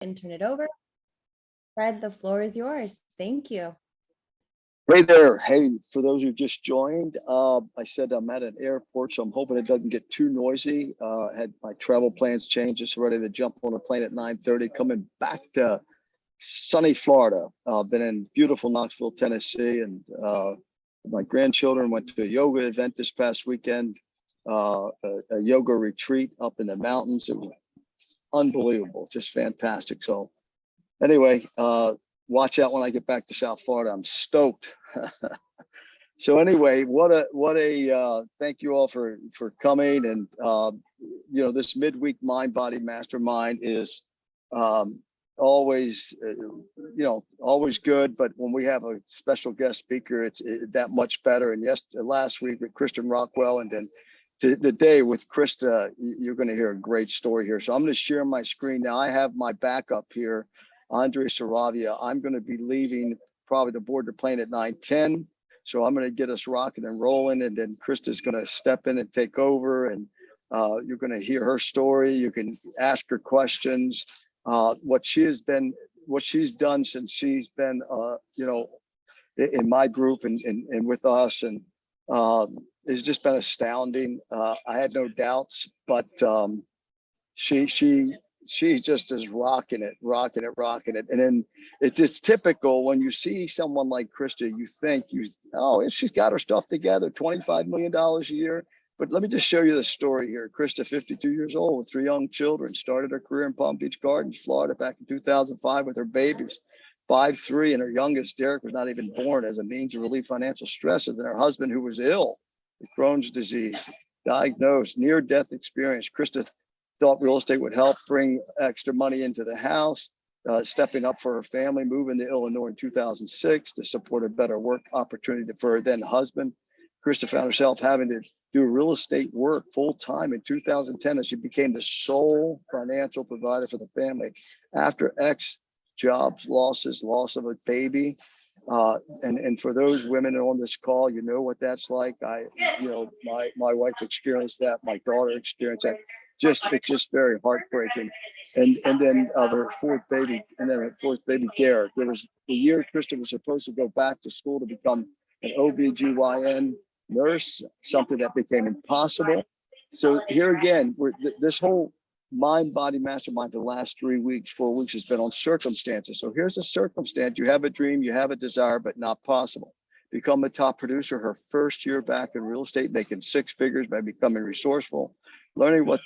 and turn it over. Fred, the floor is yours. Thank you. Hey there. Hey, for those who just joined, I said I'm at an airport, so I'm hoping it doesn't get too noisy. Had my travel plans changed, just ready to jump on a plane at 9:30, coming back to sunny Florida. Been in beautiful Knoxville, Tennessee, and my grandchildren went to a yoga event this past weekend, a yoga retreat up in the mountains. It was unbelievable, just fantastic. So anyway, watch out when I get back to South Florida. I'm stoked. So anyway, what a thank you all for coming. And this midweek Mind Body Mastermind is always always good, but when we have a special guest speaker, it's that much better. And last week with Kristen Rockwell, and then the day with Krista, you're going to hear a great story here. So I'm going to share my screen now. I have my backup here, Andre Saravia. I'm going to be leaving probably to board the plane at 9:10. So I'm going to get us rocking and rolling, and then Krista's going to step in and take over, and you're going to hear her story. You can ask her questions. What she's done since she's been, in my group and with us, and it's just been astounding. I had no doubts, but she just is rocking it. And then it's typical when you see someone like Krista, you think she's got her stuff together, $25 million a year. But let me just show you the story here. Krista, 52 years old with 3 young children, started her career in Palm Beach Gardens, Florida back in 2005 with her babies, 5, 3, and her youngest, Derek, was not even born, as a means to relieve financial stress. And then her husband, who was ill with Crohn's disease, diagnosed, near-death experience. Krista thought real estate would help bring extra money into the house, stepping up for her family, moving to Illinois in 2006 to support a better work opportunity for her then husband. Krista found herself having to do real estate work full time in 2010 as she became the sole financial provider for the family after jobs loss of a baby. And for those women on this call, you know what that's like. My wife experienced that, my daughter experienced that. It's just very heartbreaking. And then her fourth baby, Garrett. There was the year Krista was supposed to go back to school to become an OBGYN nurse, something that became impossible. So here again, this whole Mind Body Mastermind for the last 4 weeks has been on circumstances. So here's a circumstance: you have a dream, you have a desire, but not possible. Become a top producer her first year back in real estate, making 6 figures by becoming resourceful, learning what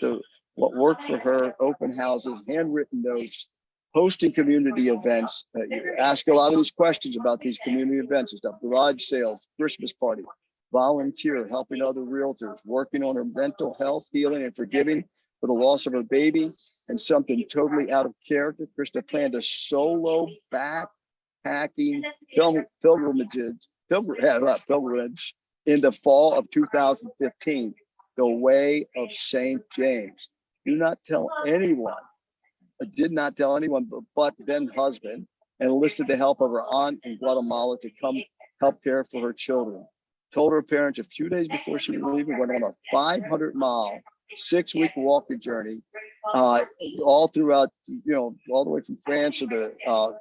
worked for her, open houses, handwritten notes, hosting community events. You ask a lot of these questions about these community events and stuff: garage sales, Christmas party, volunteer, helping other realtors, working on her mental health, healing, and forgiving for the loss of her baby. And something totally out of character, Krista planned a solo backpacking pilgrimage in the fall of 2015, the Way of St. James. Did not tell anyone but then husband, and enlisted the help of her aunt in Guatemala to come help care for her children. Told her parents a few days before she was leaving, went on a 500-mile, 6-week walking journey, all throughout, all the way from France to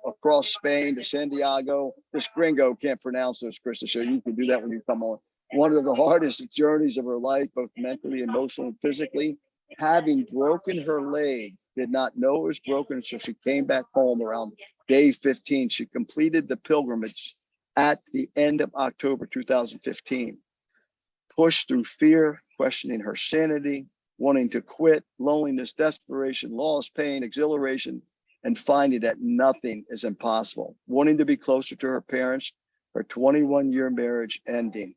across Spain to San Diego. This gringo can't pronounce those, Krista, so you can do that when you come on. One of the hardest journeys of her life, both mentally, emotionally, and physically. Having broken her leg, did not know it was broken, so she came back home around day 15. She completed the pilgrimage at the end of October 2015. Pushed through fear, questioning her sanity, wanting to quit, loneliness, desperation, loss, pain, exhilaration, and finding that nothing is impossible. Wanting to be closer to her parents, her 21-year marriage ending.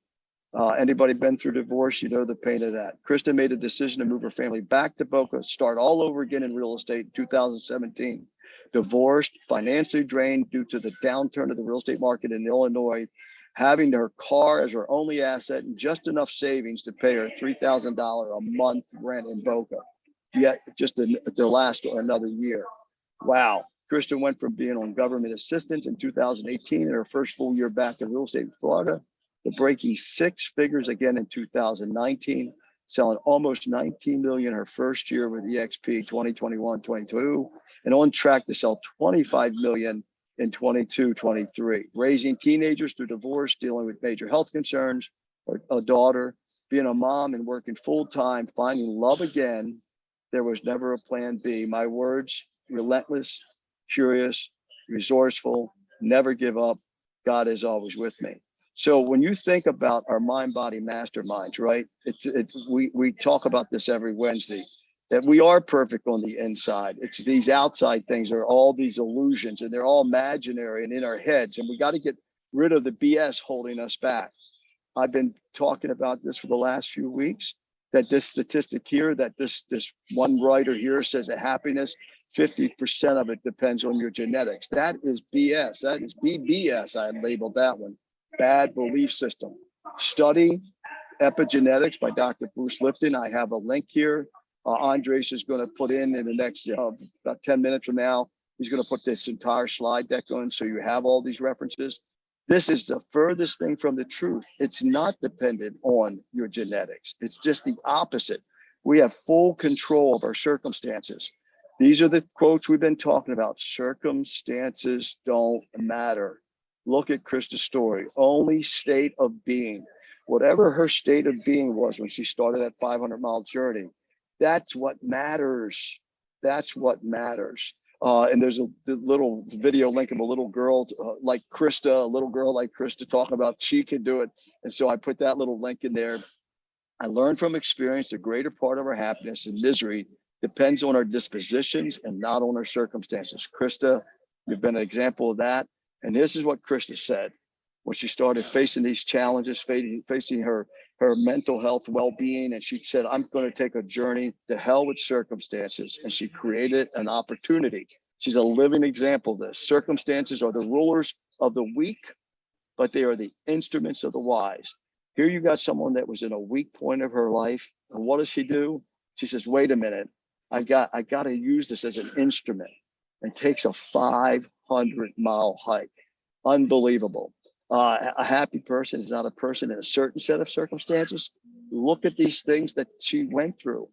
Anybody been through divorce, you know the pain of that. Krista made a decision to move her family back to Boca, start all over again in real estate in 2017. Divorced, financially drained due to the downturn of the real estate market in Illinois, having her car as her only asset and just enough savings to pay her $3,000 a month rent in Boca, yet just to last another year. Wow. Krista went from being on government assistance in 2018 and her first full year back in real estate in Florida to breaking 6 figures again in 2019, selling almost 19 million her first year with EXP 2021-22, and on track to sell 25 million in 22-23. Raising teenagers through divorce, dealing with major health concerns, or a daughter, being a mom and working full time, finding love again. There was never a plan B. My words, relentless, curious, resourceful, never give up. God is always with me. So when you think about our mind body masterminds, right? We talk about this every Wednesday, that we are perfect on the inside. It's these outside things are all these illusions, and they're all imaginary and in our heads. And we got to get rid of the BS holding us back. I've been talking about this for the last few weeks, that this statistic here, that this one writer here says that happiness, 50% of it depends on your genetics. That is BS. That is BBS. I labeled that one. Bad belief system. Study epigenetics by Dr. Bruce Lipton. I have a link here. Andres is going to put in the next about 10 minutes from now. He's going to put this entire slide deck on, so you have all these references. This is the furthest thing from the truth. It's not dependent on your genetics. It's just the opposite. We have full control of our circumstances. These are the quotes we've been talking about. Circumstances don't matter. Look at Krista's story. Only state of being. Whatever her state of being was when she started that 500-mile journey, that's what matters. That's what matters. And there's a little video link of a little girl like Krista, a little girl like Krista talking about she can do it. And so I put that little link in there. I learned from experience the greater part of our happiness and misery depends on our dispositions and not on our circumstances. Krista, you've been an example of that. And this is what Krista said when she started facing these challenges, facing her mental health well-being. And she said, I'm going to take a journey to hell with circumstances. And she created an opportunity. She's a living example of this. Circumstances are the rulers of the weak, but they are the instruments of the wise. Here you got someone that was in a weak point of her life. And what does she do? She says, wait a minute, I got to use this as an instrument, and takes a 500-mile hike. Unbelievable. A happy person is not a person in a certain set of circumstances. Look at these things that she went through,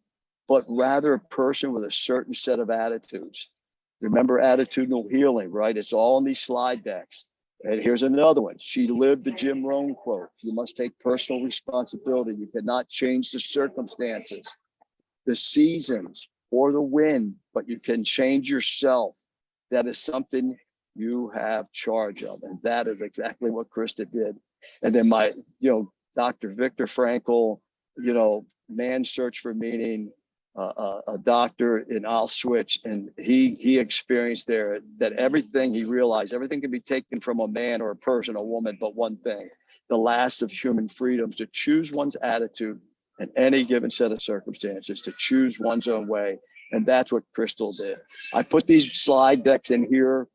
but rather a person with a certain set of attitudes. Remember attitudinal healing, right? It's all in these slide decks. And here's another one. She lived the Jim Rohn quote. You must take personal responsibility. You cannot change the circumstances, the seasons, or the wind, but you can change yourself. That is something you have charge of. And that is exactly what Krista did. And then Dr. Viktor Frankl, Man's Search for Meaning, a doctor in Auschwitz, and he experienced there that everything he realized, everything can be taken from a man or a person, a woman, but one thing, the last of human freedoms, to choose one's attitude in any given set of circumstances, to choose one's own way. And that's what Crystal did. I put these slide decks in here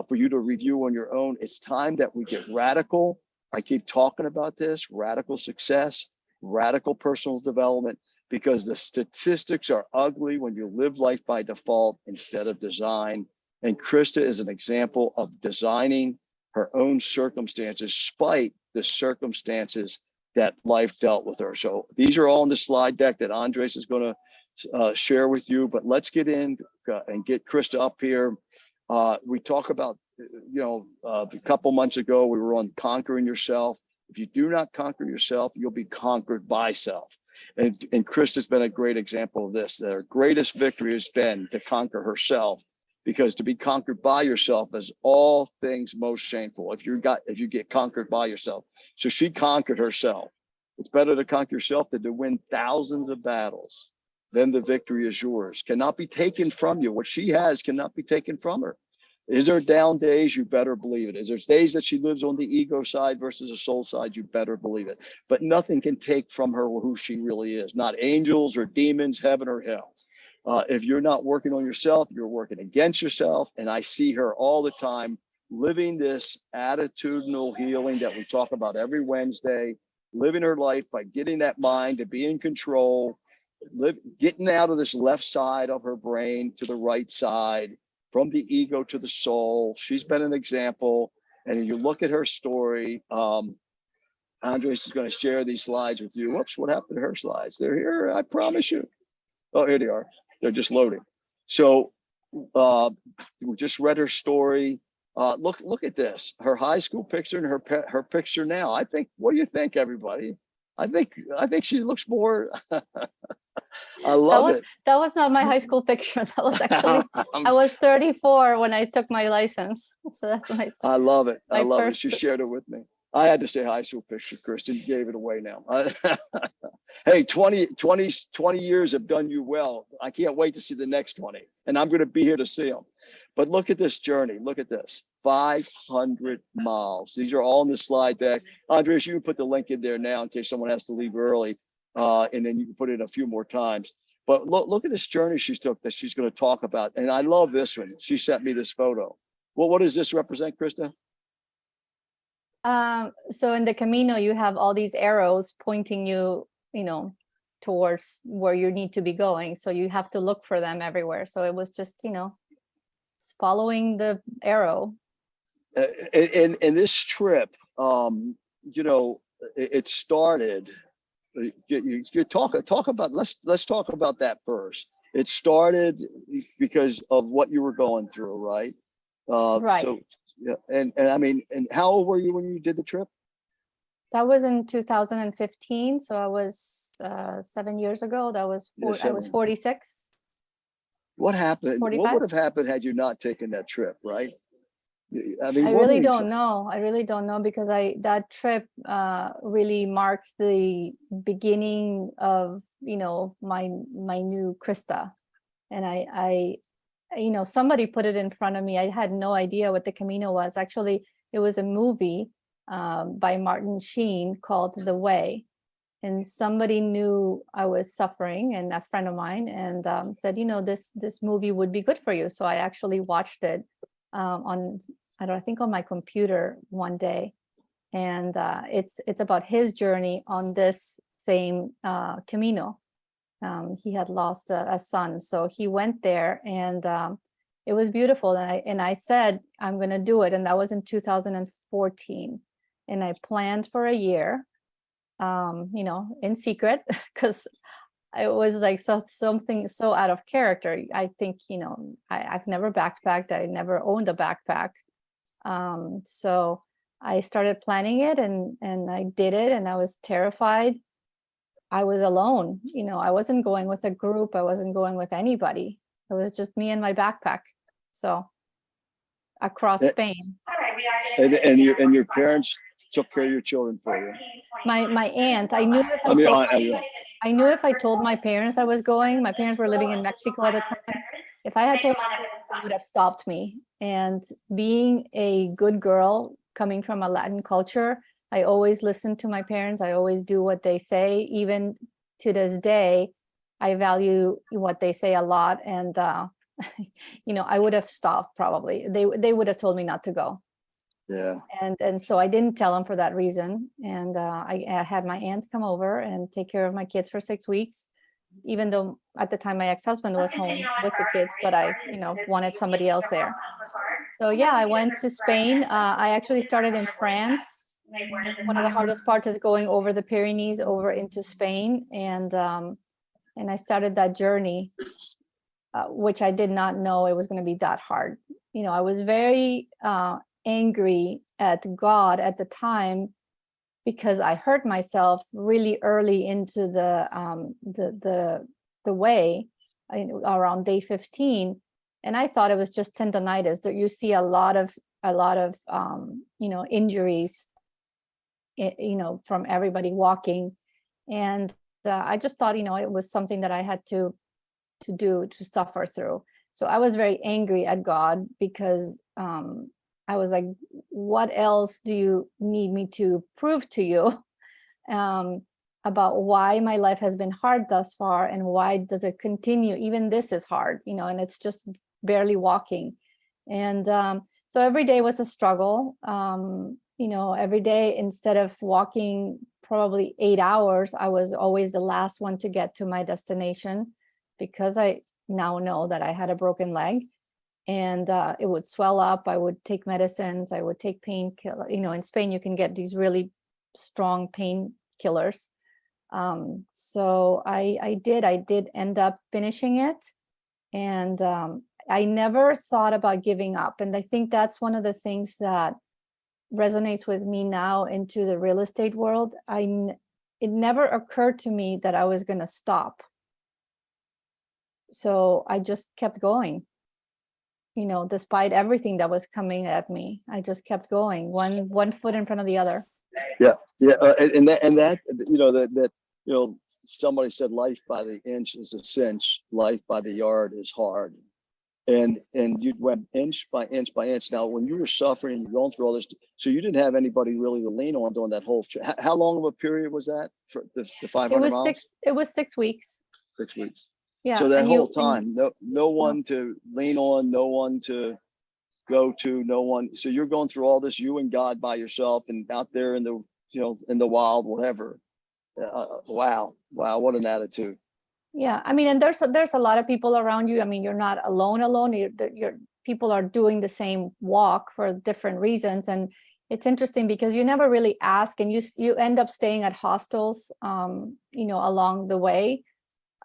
for you to review on your own. It's time that we get radical. I keep talking about this, radical success, radical personal development, because the statistics are ugly when you live life by default instead of design. And Krista is an example of designing her own circumstances, despite the circumstances that life dealt with her. So these are all in the slide deck that Andres is going to share with you, but let's get in and get Krista up here. We talk about, a couple months ago, we were on conquering yourself. If you do not conquer yourself, you'll be conquered by self. And Krista's been a great example of this. That her greatest victory has been to conquer herself, because to be conquered by yourself is all things most shameful. If you get conquered by yourself. So she conquered herself. It's better to conquer yourself than to win thousands of battles. Then the victory is yours. Cannot be taken from you. What she has cannot be taken from her. Is there down days? You better believe it. Is there days that she lives on the ego side versus the soul side? You better believe it. But nothing can take from her who she really is. Not angels or demons, heaven or hell. If you're not working on yourself, you're working against yourself. And I see her all the time living this attitudinal healing that we talk about every Wednesday, living her life by getting that mind to be in control, getting out of this left side of her brain to the right side, from the ego to the soul. She's been an example. And you look at her story, Andres is going to share these slides with you. Whoops, what happened to her slides? They're here, I promise you. Oh, here they are. They're just loading. So uh, we just read her story. Look at this. Her high school picture and her picture now. I think. What do you think, everybody? I think she looks more. I love it. That was not my high school picture. That was actually I was 34 when I took my license. So that's my I love it. I my love it. first- She shared it with me. I had to say high school picture, Kristen. You gave it away now. Hey, 20 years have done you well. I can't wait to see the next 20. And I'm going to be here to see them. But look at this journey. Look at this. 500 miles. These are all in the slide deck. Andres, you can put the link in there now in case someone has to leave early. And then you can put it a few more times. But look at this journey she's took that she's going to talk about. And I love this one. She sent me this photo. Well, what does this represent, Krista? So in the Camino, you have all these arrows pointing you, towards where you need to be going. So you have to look for them everywhere. So it was just, following the arrow. In this trip, it started. You talk about. Let's talk about that first. It started because of what you were going through, right? Right. So yeah, and I mean, and how old were you when you did the trip? That was in 2015. So I was 7 years ago. That was I was 46. What happened? 45? What would have happened had you not taken that trip, right? I mean, I really don't know. I really don't know because that trip really marks the beginning of my new Krista, and I somebody put it in front of me. I had no idea what the Camino was. Actually, it was a movie by Martin Sheen called The Way, and somebody knew I was suffering, and a friend of mine, and said, this movie would be good for you. So I actually watched it on I think on my computer one day, and it's about his journey on this same Camino. He had lost a son, so he went there, and it was beautiful. And I said I'm going to do it, and that was in 2014, and I planned for a year, in secret, because it was like something so out of character. I think I've never backpacked. I never owned a backpack. So I started planning it, and I did it, and I was terrified. I was alone. I wasn't going with a group. I wasn't going with anybody. It was just me and my backpack. So across Spain. And your parents took care of your children for you. My aunt. I knew if I told my parents I was going. My parents were living in Mexico at the time. If I had told my parents, they would have stopped me. And being a good girl coming from a Latin culture, I always listen to my parents. I always do what they say. Even to this day, I value what they say a lot. And, I would have stopped probably. They would have told me not to go. Yeah. And so I didn't tell them for that reason. And I had my aunt come over and take care of my kids for 6 weeks, even though at the time my ex-husband was home with the kids, but I, wanted somebody else there. So yeah, I went to Spain. I actually started in France. One of the hardest parts is going over the Pyrenees over into Spain. And I started that journey, which I did not know it was going to be that hard. I was very angry at God at the time because I hurt myself really early into the way around day 15, and I thought it was just tendonitis. That you see a lot of injuries, from everybody walking, and I just thought it was something that I had to suffer through. So I was very angry at God because I was like, what else do you need me to prove to you about why my life has been hard thus far, and why does it continue? Even this is hard, and it's just barely walking. And so every day was a struggle. Every day, instead of walking probably 8 hours, I was always the last one to get to my destination, because I now know that I had a broken leg. And it would swell up. I would take medicines. I would take painkillers. In Spain, you can get these really strong painkillers. So I did end up finishing it. And I never thought about giving up. And I think that's one of the things that resonates with me now into the real estate world. It never occurred to me that I was going to stop. So I just kept going. You know, despite everything that was coming at me, I just kept going, one foot in front of the other. Yeah, and that somebody said life by the inch is a cinch, life by the yard is hard, and you went inch by inch by inch. Now, when you were suffering, you're going through all this, so you didn't have anybody really to lean on during that whole trip. How long of a period was that for the 500 miles? It was 6 weeks. 6 weeks. Yeah. So that and whole you- time, no one to lean on, no one to go to, no one. So you're going through all this, you and God by yourself, and out there in the in the wild, whatever. Wow, what an attitude. Yeah, I mean, and there's a lot of people around you. I mean, you're not alone. You're people are doing the same walk for different reasons, and it's interesting because you never really ask, and you end up staying at hostels, along the way.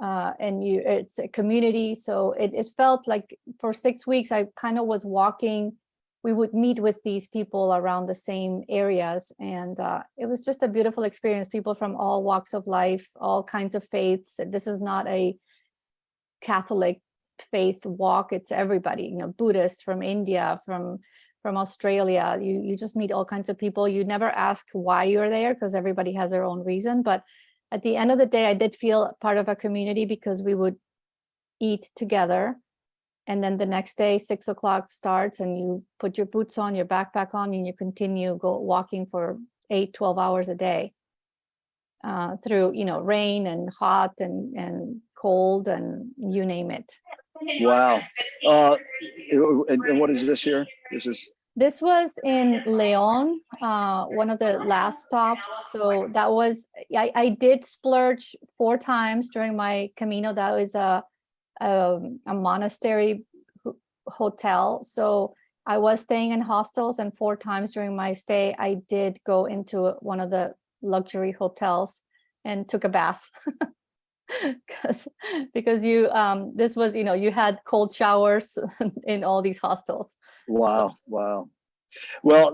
And it's a community. So it felt like for 6 weeks, I kind of was walking. We would meet with these people around the same areas. And it was just a beautiful experience. People from all walks of life, all kinds of faiths. This is not a Catholic faith walk. It's everybody, Buddhists from India, from Australia. You just meet all kinds of people. You never ask why you're there because everybody has their own reason. But at the end of the day, I did feel part of a community because we would eat together. And then the next day, 6 o'clock starts and you put your boots on, your backpack on, and you continue go walking for 8-12 hours a day through, rain and hot and cold and you name it. Wow. And what is this here? This was in Leon, one of the last stops. So that was, I did splurge 4 times during my Camino. That was a monastery hotel. So I was staying in hostels, and 4 times during my stay, I did go into one of the luxury hotels and took a bath. because this was, you had cold showers in all these hostels. Wow. Well,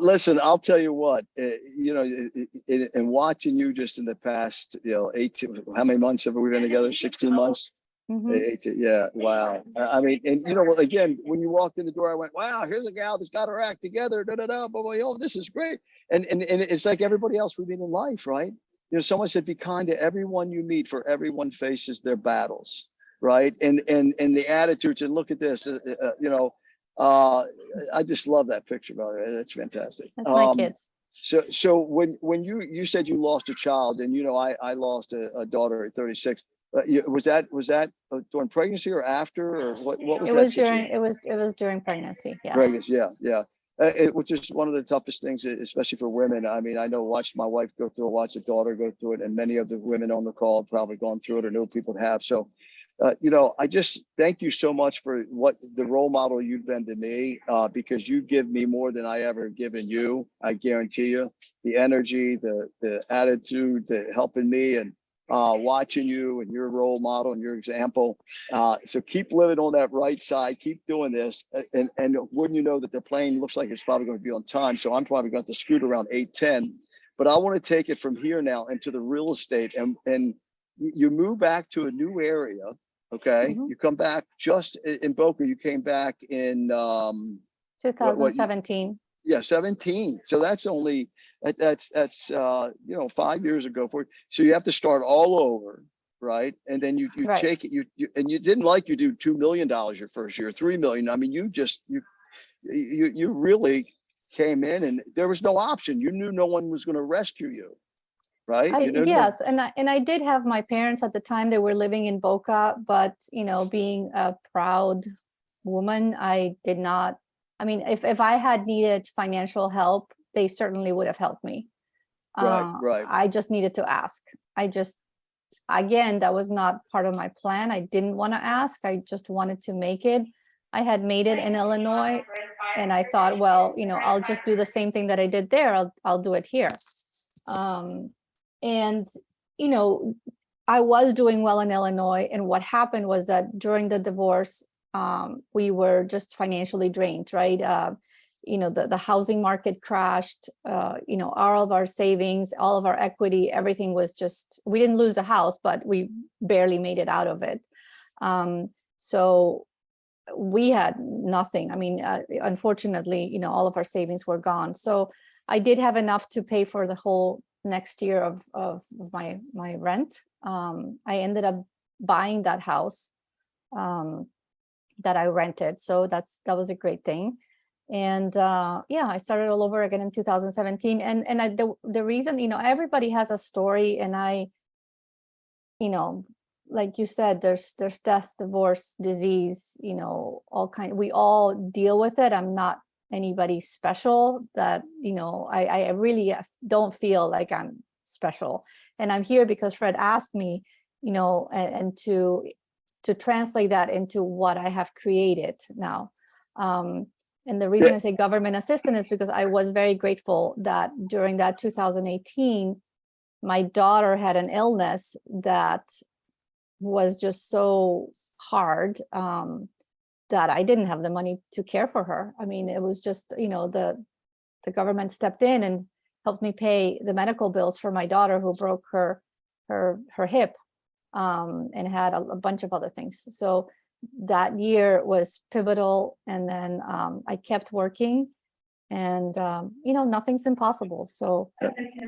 listen, I'll tell you what, and watching you just in the past, 18, how many months have we been together? 16 months? Mm-hmm. 18, yeah. Wow. I mean, and again, when you walked in the door, I went, wow, here's a gal that's got her act together. Blah, oh, this is great. And it's like everybody else we meet in life, right? Someone said, be kind to everyone you meet, for everyone faces their battles, right? And the attitudes, and look at this, I just love that picture, brother. That's fantastic. That's my kids. So when you said you lost a child, and I lost a daughter at 36. Was that during pregnancy or after, or what was that? It was during pregnancy. Yes. Pregnancy, yeah. Which is one of the toughest things, especially for women. I mean, I know, watched my wife go through it, watched a daughter go through it, and many of the women on the call have probably gone through it or know people that have. So, I just thank you so much for what the role model you've been to me, because you give me more than I ever given you. I guarantee you, the energy, the attitude, the helping me, and watching you and your role model and your example. So keep living on that right side, keep doing this. And wouldn't you know that the plane looks like it's probably going to be on time. So I'm probably going to scoot around 8:10, but I want to take it from here now into the real estate, and you move back to a new area. Okay. Mm-hmm. You come back just in Boca. You came back in 2017. Yeah, 17. So that's 5 years ago for you. So you have to start all over, right? And then you right. Take it. You and you didn't you do $2 million your first year, $3 million. I mean, you really came in, and there was no option. You knew no one was going to rescue you. Right? Yes, and I did have my parents at the time. They were living in Boca, but being a proud woman, I did not. I mean, if I had needed financial help, they certainly would have helped me. Right. I just needed to ask. Again, that was not part of my plan. I didn't want to ask. I just wanted to make it. I had made it in Illinois, and I thought, well, I'll just do the same thing that I did there. I'll do it here. And, I was doing well in Illinois. And what happened was that during the divorce, we were just financially drained, right? The housing market crashed, all of our savings, all of our equity, everything was just, we didn't lose the house, but we barely made it out of it. So we had nothing. I mean, unfortunately, all of our savings were gone. So I did have enough to pay for the whole next year of my rent. I ended up buying that house that I rented. So that was a great thing. And I started all over again in 2017. And the reason, everybody has a story, and I, like you said, there's death, divorce, disease, all kind. We all deal with it. I'm not anybody special. That I really don't feel like I'm special. And I'm here because Fred asked me, and to translate that into what I have created now. And the reason I say government assistance is because I was very grateful that during that 2018, my daughter had an illness that was just so hard that I didn't have the money to care for her. I mean, it was just, the government stepped in and helped me pay the medical bills for my daughter, who broke her hip and had a bunch of other things. So that year was pivotal. And then I kept working, and nothing's impossible. So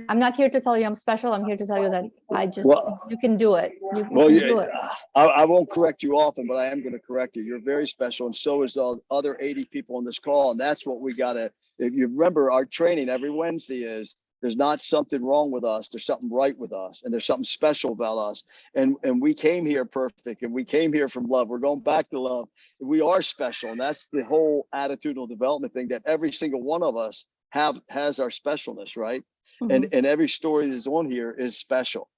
I'm not here to tell you I'm special. I'm here to tell you that you can do it. You can do it. I won't correct you often, but I am going to correct you. You're very special, and so is the other 80 people on this call. And that's what we got to, if you remember, our training every Wednesday is, there's not something wrong with us. There's something right with us, and there's something special about us. And we came here perfect, and we came here from love. We're going back to love. We are special, and that's the whole attitudinal development thing, that every single one of us has our specialness, right? Mm-hmm. And every story that's on here is special.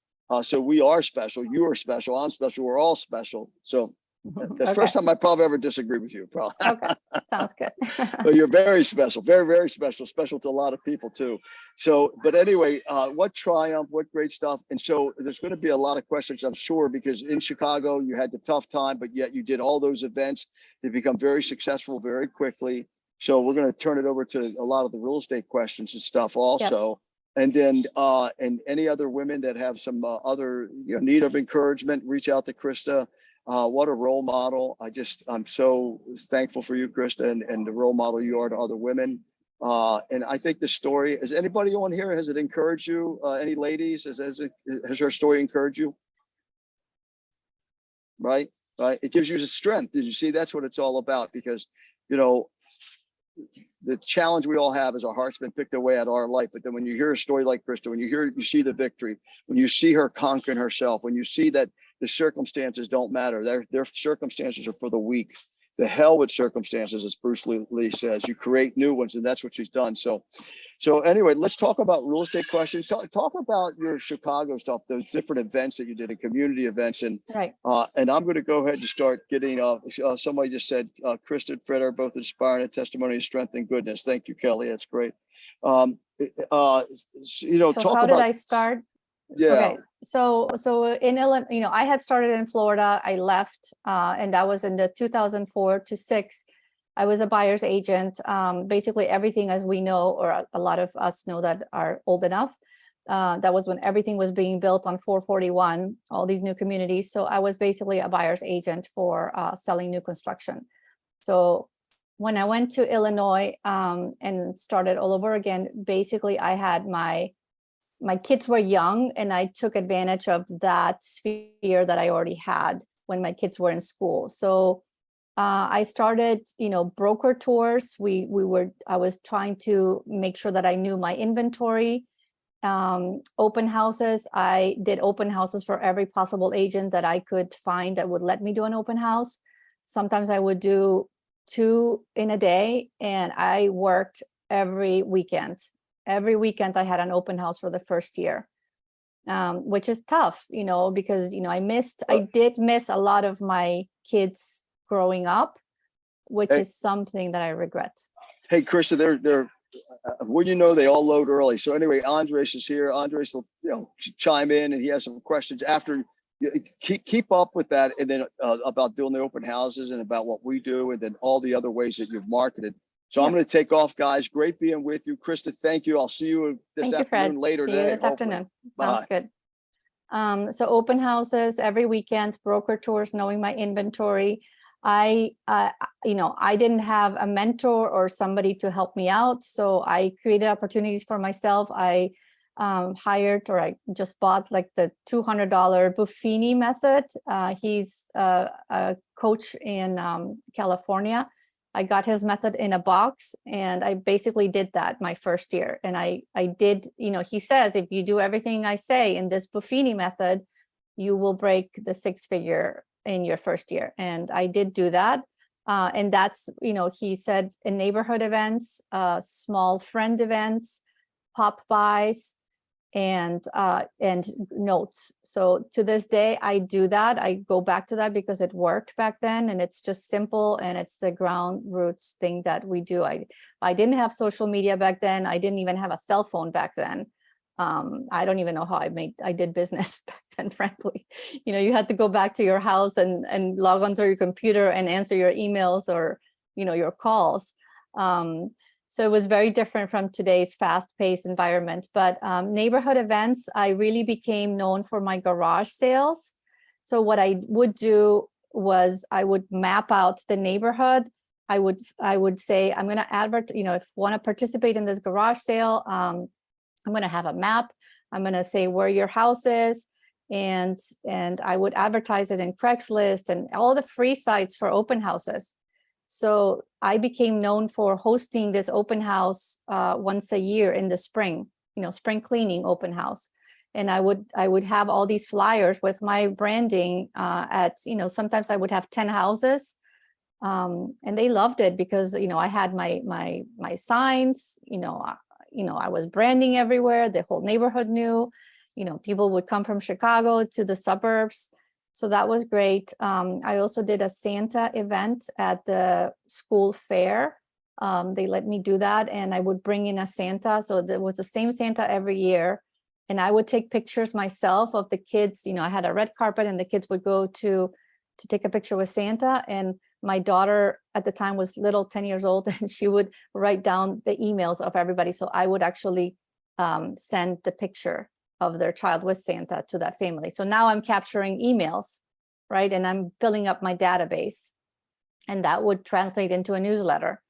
So we are special. You are special. I'm special. We're all special. So the first time I probably ever disagree with you, probably. Okay, sounds good. But you're very special, very, very special to a lot of people too. So, but anyway, what triumph, what great stuff. And so there's going to be a lot of questions, I'm sure, because in Chicago, you had the tough time, but yet you did all those events. They become very successful very quickly. So we're going to turn it over to a lot of the real estate questions and stuff also. Yep. And then, and any other women that have some other need of encouragement, reach out to Krista. What a role model. I'm so thankful for you, Krista, and the role model you are to other women. And I think the story, is anybody on here, has it encouraged you? Any ladies, has her story encouraged you? Right? It gives you the strength. Did you see? That's what it's all about, because, the challenge we all have is our heart's been picked away at our life. But then when you hear a story like Krista, when you see the victory, when you see her conquering herself, when you see that the circumstances don't matter, their circumstances are for the weak. The hell with circumstances, as Bruce Lee says, you create new ones, and that's what she's done. So anyway, let's talk about real estate questions. Talk about your Chicago stuff, those different events that you did, and community events, and right. And I'm going to go ahead and start getting. Somebody just said, Krista and Fred are both inspiring, a testimony of strength and goodness. Thank you, Kelly. That's great. So talk how about. Did I start? Yeah. Okay. So in Illinois, I had started in Florida. I left, and that was in the 2004 to 6. I was a buyer's agent. Basically everything, as we know, or a lot of us know that are old enough. That was when everything was being built on 441, all these new communities. So I was basically a buyer's agent for selling new construction. So when I went to Illinois and started all over again, basically I had my kids were young, and I took advantage of that sphere that I already had when my kids were in school. So I started, broker tours. I was trying to make sure that I knew my inventory. Open houses. I did open houses for every possible agent that I could find that would let me do an open house. Sometimes I would do 2 in a day, and I worked every weekend. Every weekend I had an open house for the first year, which is tough, because, I did miss a lot of my kids growing up, which is something that I regret. Hey, Krista, they all load early. So anyway, Andres is here. Andres will, chime in, and he has some questions after keep up with that, and then about doing the open houses and about what we do, and then all the other ways that you've marketed. So I'm going to take off, guys. Great being with you, Krista. Thank you. I'll see you this Thank you, Fred. afternoon later See you today. this Hopefully. afternoon. Bye. Sounds good. So open houses every weekend, broker tours, knowing my inventory. I didn't have a mentor or somebody to help me out, so I created opportunities for myself. I hired, or I just bought like the $200 Buffini method. He's a coach in California. I got his method in a box, and I basically did that my first year. And I did, he says, if you do everything I say in this Buffini method, you will break the 6-figure in your first year. And I did do that. And that's, he said, in neighborhood events, small friend events, pop buys, and notes. So to this day, I do that. I go back to that because it worked back then, and it's just simple, and it's the ground roots thing that we do. I didn't have social media back then. I didn't even have a cell phone back then. I don't even know how I did business back then, frankly. You had to go back to your house and log onto your computer and answer your emails or, your calls. So it was very different from today's fast-paced environment. But neighborhood events, I really became known for my garage sales. So what I would do was I would map out the neighborhood. I would say, I'm going to advertise, if you want to participate in this garage sale, I'm going to have a map. I'm going to say where your house is, and I would advertise it in Craigslist and all the free sites for open houses. So I became known for hosting this open house once a year in the spring, spring cleaning open house. And I would have all these flyers with my branding at, sometimes I would have 10 houses. And they loved it because, I had my signs, I was branding everywhere. The whole neighborhood knew, people would come from Chicago to the suburbs. So that was great. I also did a Santa event at the school fair. They let me do that, and I would bring in a Santa. So there was the same Santa every year. And I would take pictures myself of the kids. I had a red carpet, and the kids would go to take a picture with Santa. And my daughter at the time was little, 10 years old, and she would write down the emails of everybody. So I would actually send the picture of their child with Santa to that family. So now I'm capturing emails, right? And I'm filling up my database, and that would translate into a newsletter.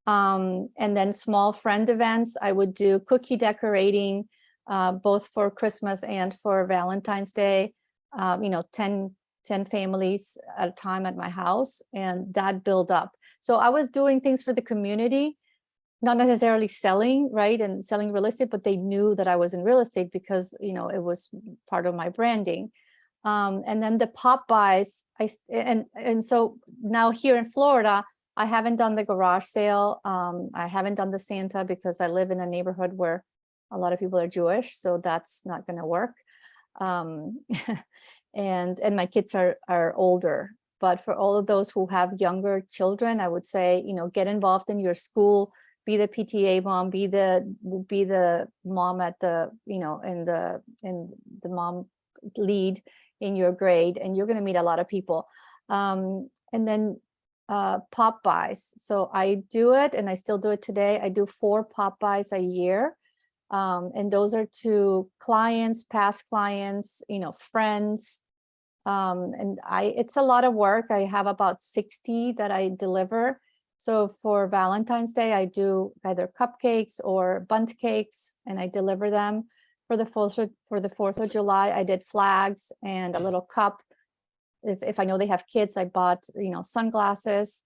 And then small friend events, I would do cookie decorating, both for Christmas and for Valentine's Day, 10 families at a time at my house, and that built up. So I was doing things for the community, not necessarily selling, right? And selling real estate, but they knew that I was in real estate because, it was part of my branding. And then the pop buys, and so now here in Florida, I haven't done the garage sale. I haven't done the Santa because I live in a neighborhood where a lot of people are Jewish, so that's not going to work. And my kids are older. But for all of those who have younger children, I would say, get involved in your school. Be the PTA mom, be the mom at the, in the mom lead in your grade, and you're going to meet a lot of people. And then pop buys. So I do it, and I still do it today. I do 4 pop buys a year. And those are to clients, past clients, friends. And it's a lot of work. I have about 60 that I deliver. So for Valentine's Day, I do either cupcakes or bundt cakes, and I deliver them. For the 4th of July, I did flags and a little cup. If I know they have kids, I bought, sunglasses.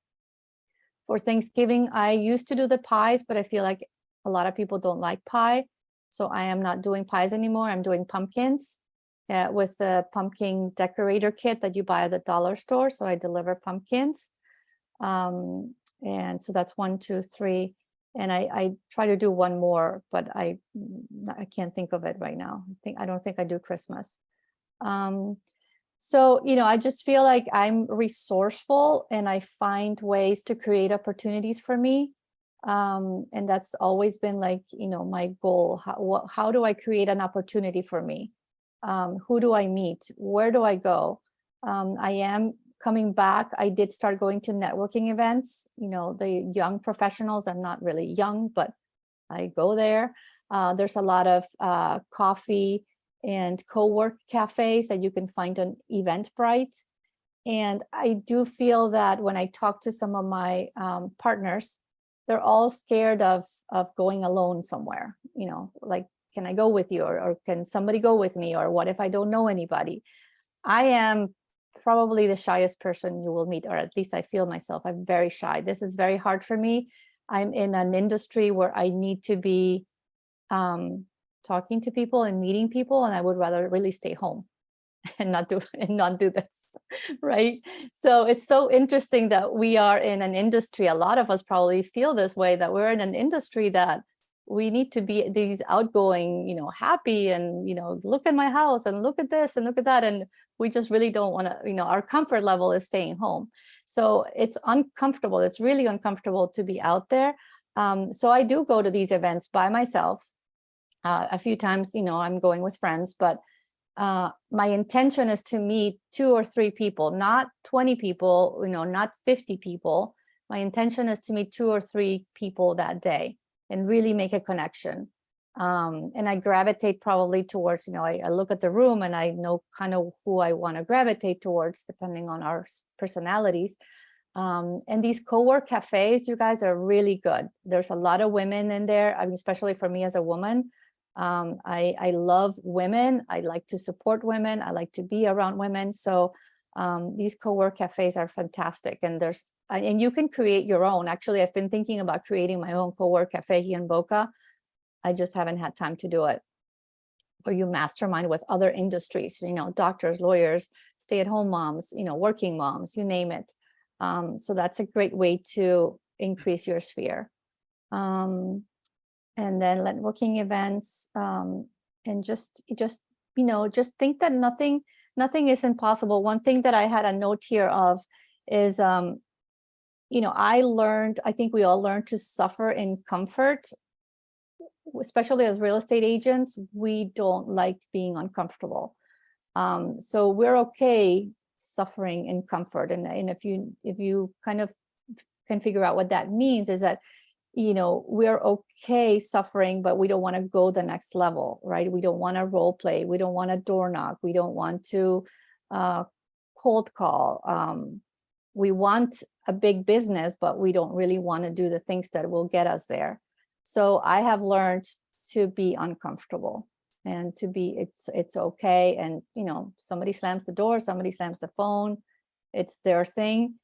For Thanksgiving, I used to do the pies, but I feel like a lot of people don't like pie. So I am not doing pies anymore. I'm doing pumpkins with the pumpkin decorator kit that you buy at the dollar store. So I deliver pumpkins. And so that's 1, 2, 3. And I try to do one more, but I can't think of it right now. I don't think I do Christmas. So, I just feel like I'm resourceful, and I find ways to create opportunities for me. And that's always been like, my goal. How do I create an opportunity for me? Who do I meet? Where do I go? I am coming back. I did start going to networking events, the young professionals. I'm not really young, but I go there. There's a lot of coffee and co-work cafes that you can find on Eventbrite. And I do feel that when I talk to some of my partners, they're all scared of going alone somewhere, like, can I go with you, or can somebody go with me, or what if I don't know anybody? I am probably the shyest person you will meet, or at least I feel myself. I'm very shy. This is very hard for me. I'm in an industry where I need to be talking to people and meeting people, and I would rather really stay home and not do this. Right. So it's so interesting that we are in an industry. A lot of us probably feel this way, that we're in an industry that we need to be these outgoing, happy, and, look at my house and look at this and look at that. And we just really don't want to, our comfort level is staying home. So it's uncomfortable. It's really uncomfortable to be out there. So I do go to these events by myself. A few times, I'm going with friends, but my intention is to meet 2 or 3 people, not 20 people, not 50 people. My intention is to meet 2 or 3 people that day and really make a connection. And I gravitate probably towards, I look at the room and I know kind of who I want to gravitate towards depending on our personalities. And these co-work cafes, you guys, are really good. There's a lot of women in there. I mean, especially for me as a woman. I love women. I like to support women. I like to be around women. So these co-work cafes are fantastic. And you can create your own. Actually, I've been thinking about creating my own co-work cafe here in Boca. I just haven't had time to do it. Where you mastermind with other industries, doctors, lawyers, stay-at-home moms, working moms, you name it. So that's a great way to increase your sphere. And then networking events, and just think that nothing is impossible. One thing that I had a note here of is, I think we all learned to suffer in comfort, especially as real estate agents. We don't like being uncomfortable. So we're okay suffering in comfort. And if you kind of can figure out what that means, is that we're okay suffering, but we don't want to go the next level, right? We don't want to role play. We don't want to door knock. We don't want to cold call. We want a big business, but we don't really want to do the things that will get us there. So I have learned to be uncomfortable and to be, it's okay. And, somebody slams the door, somebody slams the phone, it's their thing.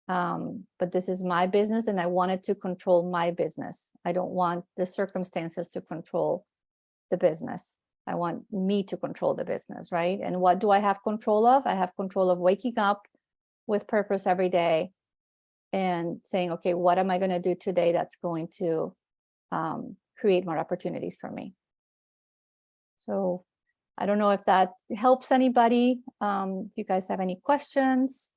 But this is my business, and I wanted to control my business. I don't want the circumstances to control the business. I want me to control the business, right? And what do I have control of? I have control of waking up with purpose every day and saying, okay, what am I going to do today that's going to create more opportunities for me? So I don't know if that helps anybody. If you guys have any questions.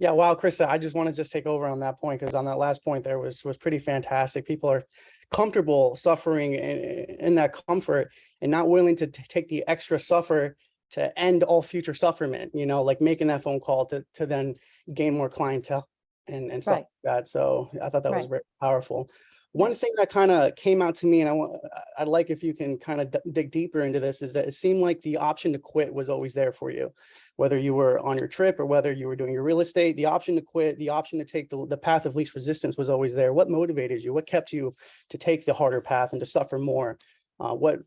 Yeah. Wow, Krista, I just want to just take over on that point, because on that last point there was pretty fantastic. People are comfortable suffering in that comfort and not willing to take the extra suffer to end all future sufferment, like making that phone call to then gain more clientele and stuff Right. like that. So I thought that was Right. very powerful. One thing that kind of came out to me, and I'd like if you can kind of dig deeper into this, is that it seemed like the option to quit was always there for you, whether you were on your trip or whether you were doing your real estate. The option to quit, the option to take the path of least resistance was always there. What motivated you? What kept you to take the harder path and to suffer more? What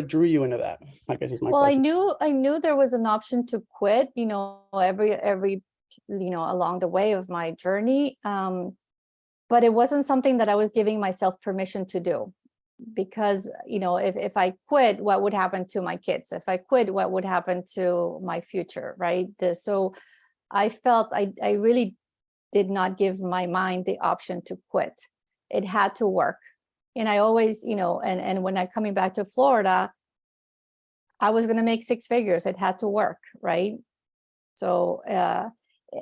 drew you into that? I guess is my Well, question. I knew there was an option to quit, every along the way of my journey. But it wasn't something that I was giving myself permission to do, because, if I quit, what would happen to my kids? If I quit, what would happen to my future, right? So I felt I really did not give my mind the option to quit. It had to work. And I always, and when I'm coming back to Florida, I was going to make 6 figures. It had to work, right? So,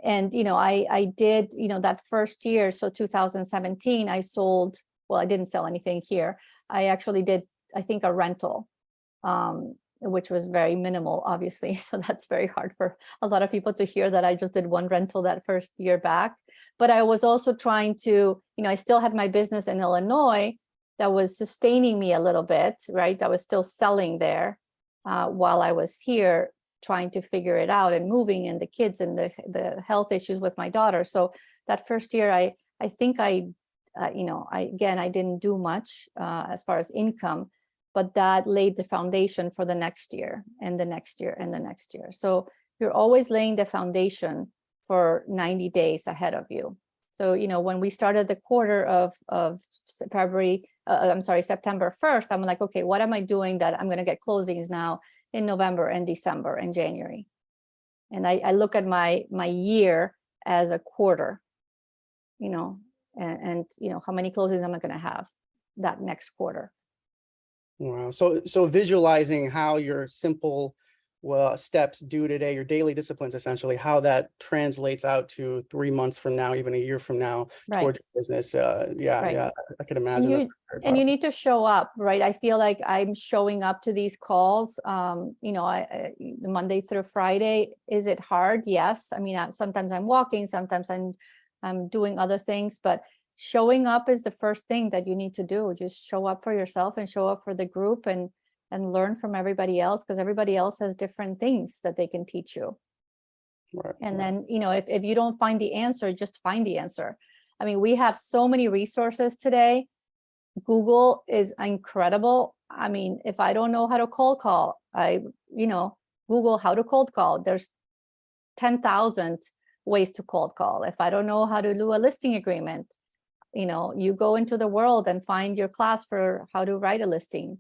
and, I did, that first year, so 2017, I sold, well, I didn't sell anything here. I actually did, I think, a rental. which was very minimal, obviously. So that's very hard for a lot of people to hear that I just did one rental that first year back. But I was also trying to, I still had my business in Illinois that was sustaining me a little bit, right? I was still selling there while I was here trying to figure it out and moving, and the kids and the health issues with my daughter. So that first year, I think I didn't do much as far as income, but that laid the foundation for the next year and the next year and the next year. So you're always laying the foundation for 90 days ahead of you. So, when we started the quarter of September 1st, I'm like, okay, what am I doing that I'm going to get closings now in November and December and January? And I look at my year as a quarter, and how many closings am I going to have that next quarter? Wow. So visualizing how your simple steps do today, your daily disciplines, essentially, how that translates out to 3 months from now, even a year from now, Right. towards your business. Yeah, I can imagine. And you need to show up, right? I feel like I'm showing up to these calls, Monday through Friday. Is it hard? Yes. I mean, sometimes I'm walking, sometimes I'm doing other things, but showing up is the first thing that you need to do. Just show up for yourself and show up for the group and learn from everybody else, because everybody else has different things that they can teach you. Right, and right. then, if you don't find the answer, just find the answer. I mean, we have so many resources today. Google is incredible. I mean, if I don't know how to cold call, I Google how to cold call. There's 10,000 ways to cold call. If I don't know how to do a listing agreement, you go into the world and find your class for how to write a listing.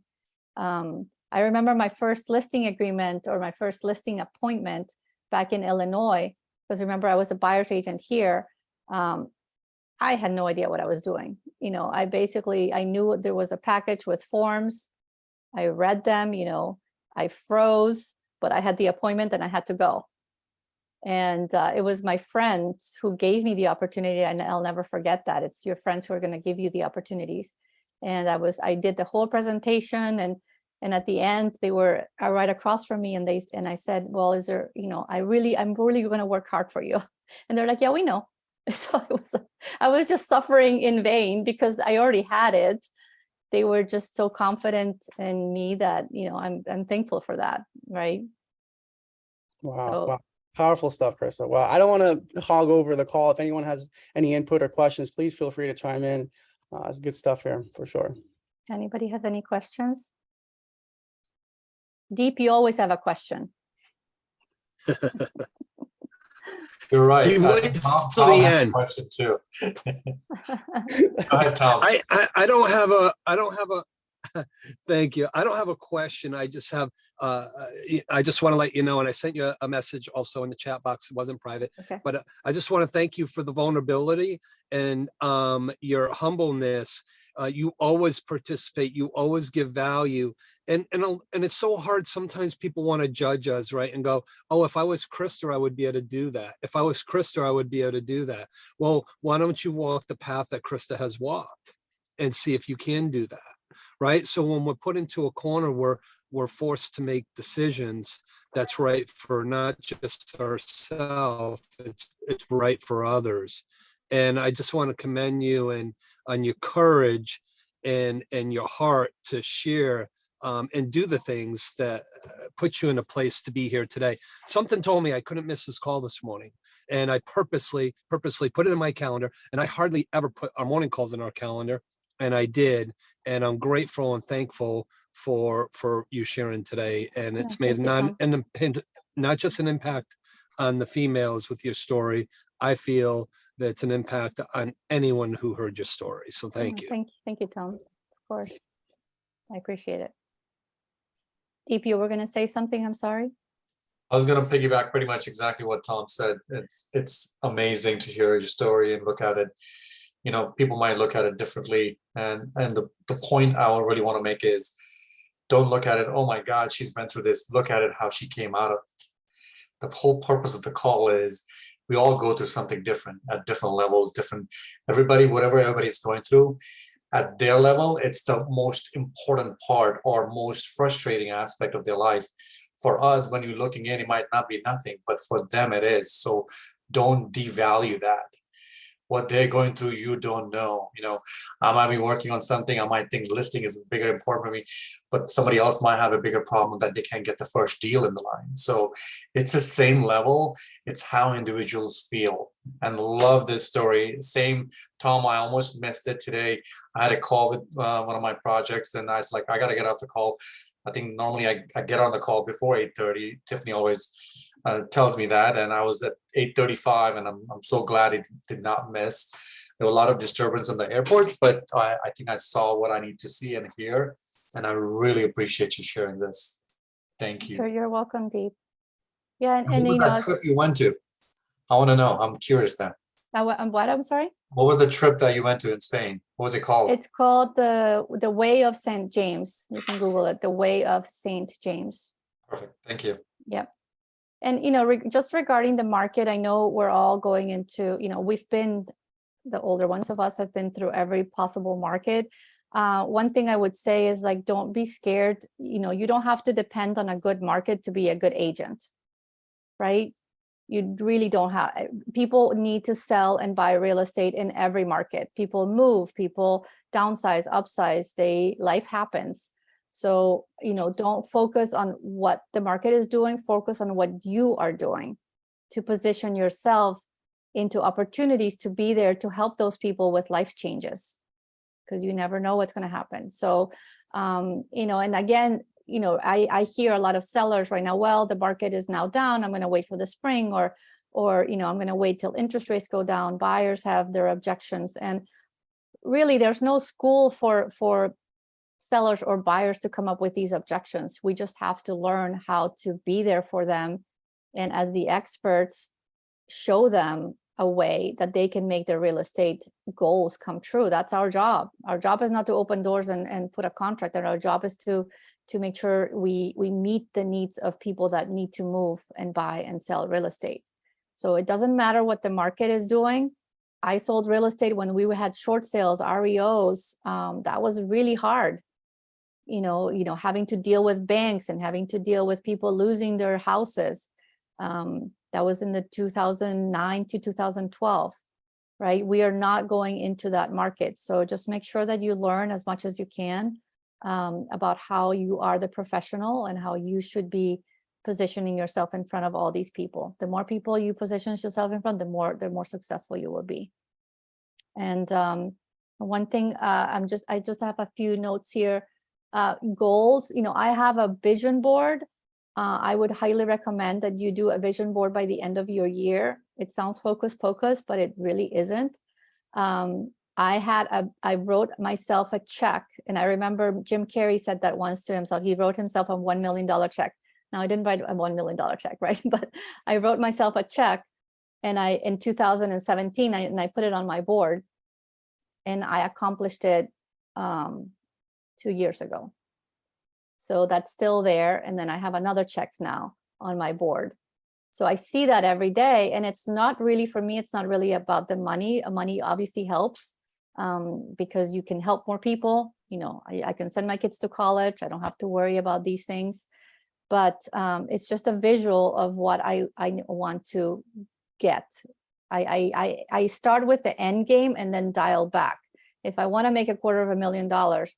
I remember my first listing agreement or my first listing appointment back in Illinois, because remember, I was a buyer's agent here. I had no idea what I was doing. I knew there was a package with forms. I read them, I froze, but I had the appointment and I had to go. And it was my friends who gave me the opportunity, and I'll never forget that. It's your friends who are going to give you the opportunities. And I did the whole presentation, and at the end they were right across from me, and I said, well, is there, I'm really going to work hard for you. And they're like, yeah, we know. So I was just suffering in vain because I already had it. They were just so confident in me that, I'm thankful for that. Right. Wow. So, Wow. Powerful stuff, Krista. Well, I don't want to hog over the call. If anyone has any input or questions, please feel free to chime in. It's good stuff here for sure. Anybody has any questions? Deep, you always have a question. You're right. He waits till Tom the has a end. question too. Go ahead, Tom. I don't have a thank you. I don't have a question. I just have I just want to let you know, and I sent you a message also in the chat box. It wasn't private, Okay. but I just want to thank you for the vulnerability and your humbleness. You always participate. You always give value, and it's so hard. Sometimes people want to judge us, right? And go, oh, if I was Krista, I would be able to do that. If I was Krista, I would be able to do that. Well, why don't you walk the path that Krista has walked and see if you can do that? Right. So when we're put into a corner where we're forced to make decisions that's right for not just ourselves, it's right for others. And I just want to commend you and on your courage and your heart to share and do the things that put you in a place to be here today. Something told me I couldn't miss this call this morning. And I purposely put it in my calendar, and I hardly ever put our morning calls in our calendar. And I did, and I'm grateful and thankful for you sharing today. And it's made not just an impact on the females with your story. I feel that it's an impact on anyone who heard your story. So thank you. Thank you, Tom. Of course, I appreciate it. Deep, you were going to say something. I'm sorry. I was going to piggyback pretty much exactly what Tom said. It's amazing to hear your story and look at it. People might look at it differently. And the point I really want to make is, don't look at it, oh my God, she's been through this. Look at it, how she came out of it. The whole purpose of the call is we all go through something different at different levels, whatever everybody's going through. at their level, it's the most important part or most frustrating aspect of their life. For us, when you're looking in, it might not be nothing, but for them it is. So don't devalue that. What they're going through, you don't know. I might be working on something, I might think listing is bigger important for me, but somebody else might have a bigger problem that they can't get the first deal in the line. So it's the same level, it's how individuals feel. And love this story. Same, Tom, I almost missed it today. I had a call with one of my projects, and I was like, I gotta get off the call. I think normally I get on the call before 8:30. Tiffany always tells me that, and I was at 8:35, and I'm so glad it did not miss. There were a lot of disturbance in the airport, but I think I saw what I need to see and hear, and I really appreciate you sharing this. Thank you. Sure, you're welcome, Deep. Yeah, And and what was you know, that trip you went to? I want to know. I'm curious now. what I'm sorry? What was the trip that you went to in Spain? What was it called? It's called the Way of St. James. You can Google it, the Way of St. James. Perfect. Thank you. Yep. And just regarding the market, I know we're all going into, we've been, the older ones of us have been through every possible market. One thing I would say is, like, don't be scared. You don't have to depend on a good market to be a good agent, right? You really don't have. People need to sell and buy real estate in every market. People move, people downsize, upsize, life happens. So, don't focus on what the market is doing, focus on what you are doing to position yourself into opportunities to be there to help those people with life changes, because you never know what's going to happen. So, and again, I hear a lot of sellers right now, well, the market is now down, I'm going to wait for the spring, or I'm going to wait till interest rates go down. Buyers have their objections. And really, there's no school for sellers or buyers to come up with these objections. We just have to learn how to be there for them. And as the experts, show them a way that they can make their real estate goals come true. That's our job. Our job is not to open doors and put a contract there. Our job is to make sure we meet the needs of people that need to move and buy and sell real estate. So it doesn't matter what the market is doing. I sold real estate when we had short sales, REOs. That was really hard. Having to deal with banks and having to deal with people losing their houses. That was in the 2009 to 2012, right? We are not going into that market. So just make sure that you learn as much as you can about how you are the professional and how you should be positioning yourself in front of all these people. The more people you position yourself in front, the more successful you will be. And one thing, I just have a few notes here. Goals, I have a vision board. I would highly recommend that you do a vision board by the end of your year. It sounds hocus pocus, but it really isn't. I wrote myself a check, and I remember Jim Carrey said that once to himself. He wrote himself a $1 million check. Now, I didn't write a $1 million check, right? But I wrote myself a check, and in 2017, I put it on my board, and I accomplished it 2 years ago. So that's still there. And then I have another check now on my board. So I see that every day. And it's not really, for me, it's not really about the money. Money obviously helps because you can help more people. I can send my kids to college. I don't have to worry about these things. But it's just a visual of what I want to get. I start with the end game and then dial back. If I want to make $250,000,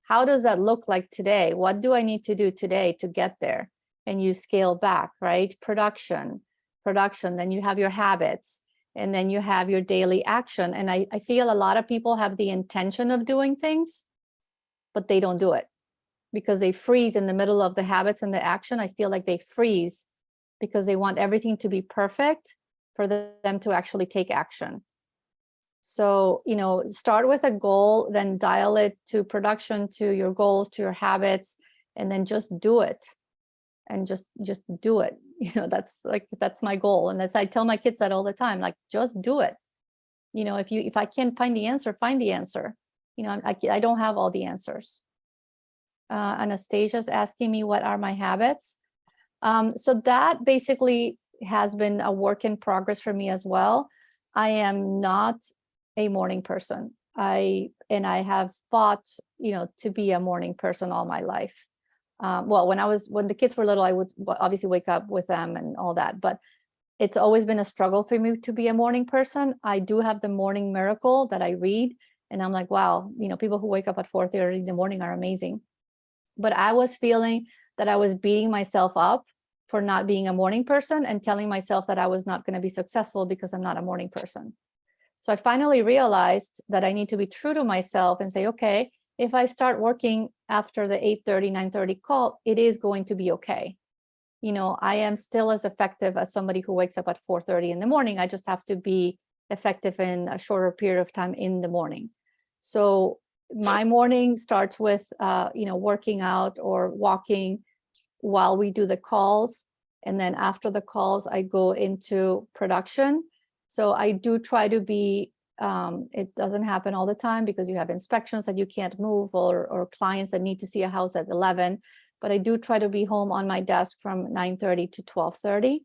how does that look like today? What do I need to do today to get there? And you scale back, right? Production, then you have your habits, and then you have your daily action. And I feel a lot of people have the intention of doing things, but they don't do it because they freeze in the middle of the habits and the action. I feel like they freeze because they want everything to be perfect for them to actually take action. So, start with a goal, then dial it to production, to your goals, to your habits, and then just do it. And just do it. That's my goal. And I tell my kids that all the time, like, just do it. If I can't find the answer, find the answer. I don't have all the answers. Anastasia's asking me, what are my habits? So that basically has been a work in progress for me as well. I am not a morning person. I have fought, to be a morning person all my life. Well, when the kids were little, I would obviously wake up with them and all that, but it's always been a struggle for me to be a morning person. I do have the morning miracle that I read, and I'm like, wow, people who wake up at 4:30 in the morning are amazing. But I was feeling that I was beating myself up for not being a morning person and telling myself that I was not going to be successful because I'm not a morning person. So I finally realized that I need to be true to myself and say, okay, if I start working after the 8:30, 9:30 call, it is going to be okay. I am still as effective as somebody who wakes up at 4:30 in the morning. I just have to be effective in a shorter period of time in the morning. So my morning starts with, working out or walking while we do the calls. And then after the calls, I go into production. So I do try to be, it doesn't happen all the time because you have inspections that you can't move or clients that need to see a house at 11. But I do try to be home on my desk from 9:30 to 12:30.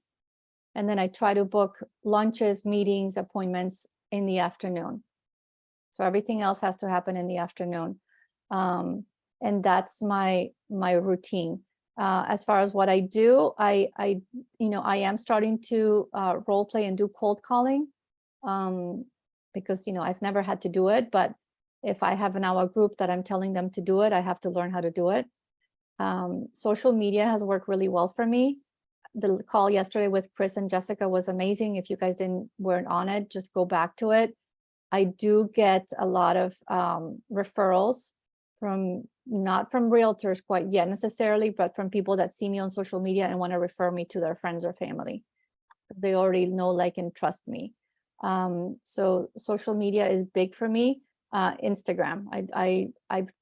And then I try to book lunches, meetings, appointments in the afternoon. So everything else has to happen in the afternoon. And that's my routine. As far as what I do, I am starting to role play and do cold calling, because I've never had to do it. But if I have now a group that I'm telling them to do it, I have to learn how to do it. Social media has worked really well for me. The call yesterday with Chris and Jessica was amazing. If you guys weren't on it, just go back to it. I do get a lot of referrals not from realtors quite yet necessarily, but from people that see me on social media and want to refer me to their friends or family. They already know, like, and trust me. So social media is big for me. Instagram, I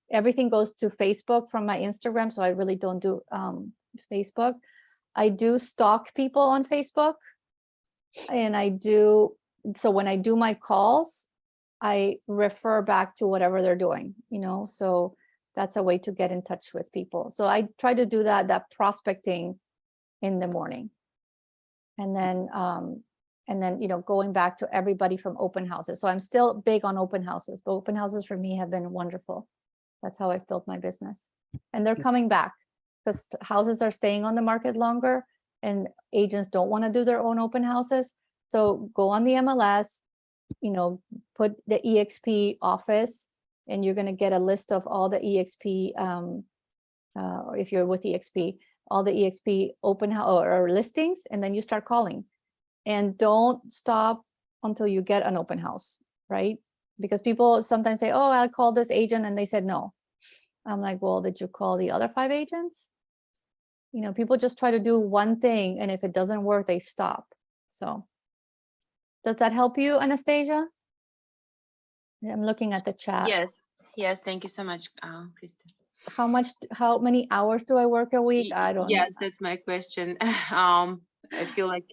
everything goes to Facebook from my Instagram, so I really don't do Facebook. I do stalk people on Facebook, and so when I do my calls, I refer back to whatever they're doing, so that's a way to get in touch with people. So I try to do that prospecting in the morning. And then going back to everybody from open houses. So I'm still big on open houses, but open houses for me have been wonderful. That's how I've built my business. And they're coming back because houses are staying on the market longer and agents don't want to do their own open houses. So go on the MLS, put the EXP office, and you're going to get a list of all the EXP, or if you're with EXP, all the EXP open house or listings, and then you start calling. And don't stop until you get an open house, right? Because people sometimes say, oh, I'll call this agent, and they said no. I'm like, well, did you call the other 5 agents? People just try to do one thing, and if it doesn't work, they stop. So does that help you, Anastasia? I'm looking at the chat. Yes, thank you so much, Krista. How many hours do I work a week? I don't know. Yes, that's my question. I feel like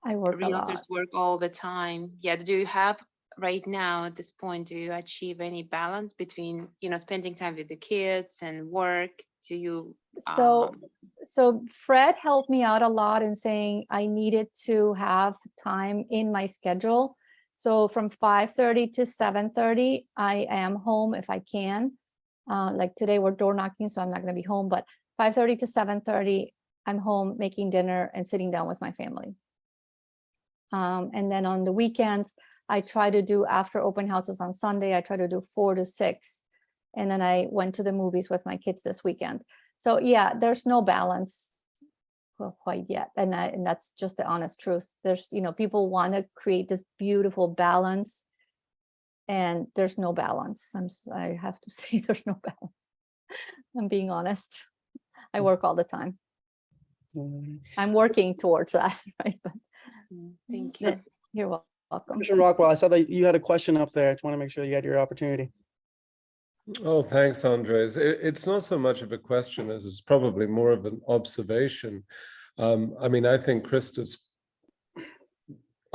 I work a lot. realtors work all the time. Yeah, do you have right now at this point, do you achieve any balance between, spending time with the kids and work? Do you So Fred helped me out a lot in saying I needed to have time in my schedule. So from 5:30 to 7:30, I am home if I can. Like today we're door knocking, so I'm not going to be home, but 5:30 to 7:30, I'm home making dinner and sitting down with my family. And then on the weekends, I try to do after open houses on Sunday, I try to do 4 to 6. And then I went to the movies with my kids this weekend. So yeah, there's no balance quite yet. And that's just the honest truth. There's, people want to create this beautiful balance, and there's no balance. I have to say there's no balance. I'm being honest. I work all the time. I'm working towards that, right? But thank you. You're welcome. Commissioner Rockwell, I saw that you had a question up there. I just want to make sure you had your opportunity. Oh, thanks, Andres. It's not so much of a question as it's probably more of an observation. I think Krista's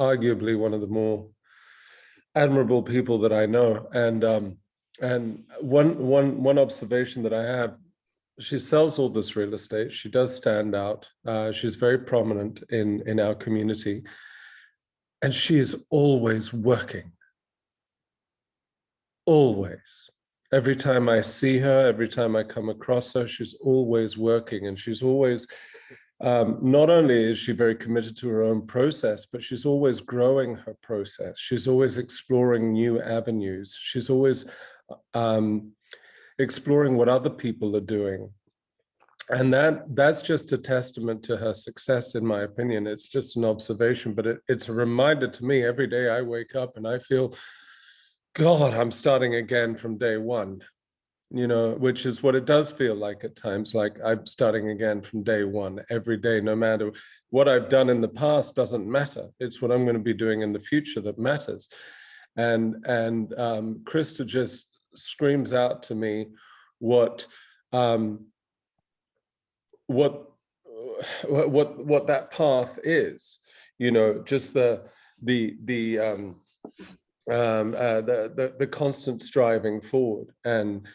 arguably one of the more admirable people that I know. And one observation that I have, she sells all this real estate. She does stand out. She's very prominent in our community. And she is always working. always. Every time I see her, every time I come across her, she's always working, and she's always, not only is she very committed to her own process, but she's always growing her process. She's always exploring new avenues. She's always exploring what other people are doing. And that's just a testament to her success, in my opinion. It's just an observation, but it's a reminder to me every day I wake up and I feel, God, I'm starting again from day one, you know, which is what it does feel like at times, like I'm starting again from day one every day. No matter what I've done in the past doesn't matter. It's what I'm going to be doing in the future that matters. And Krista just screams out to me what that path is, you know, just the constant striving forward. And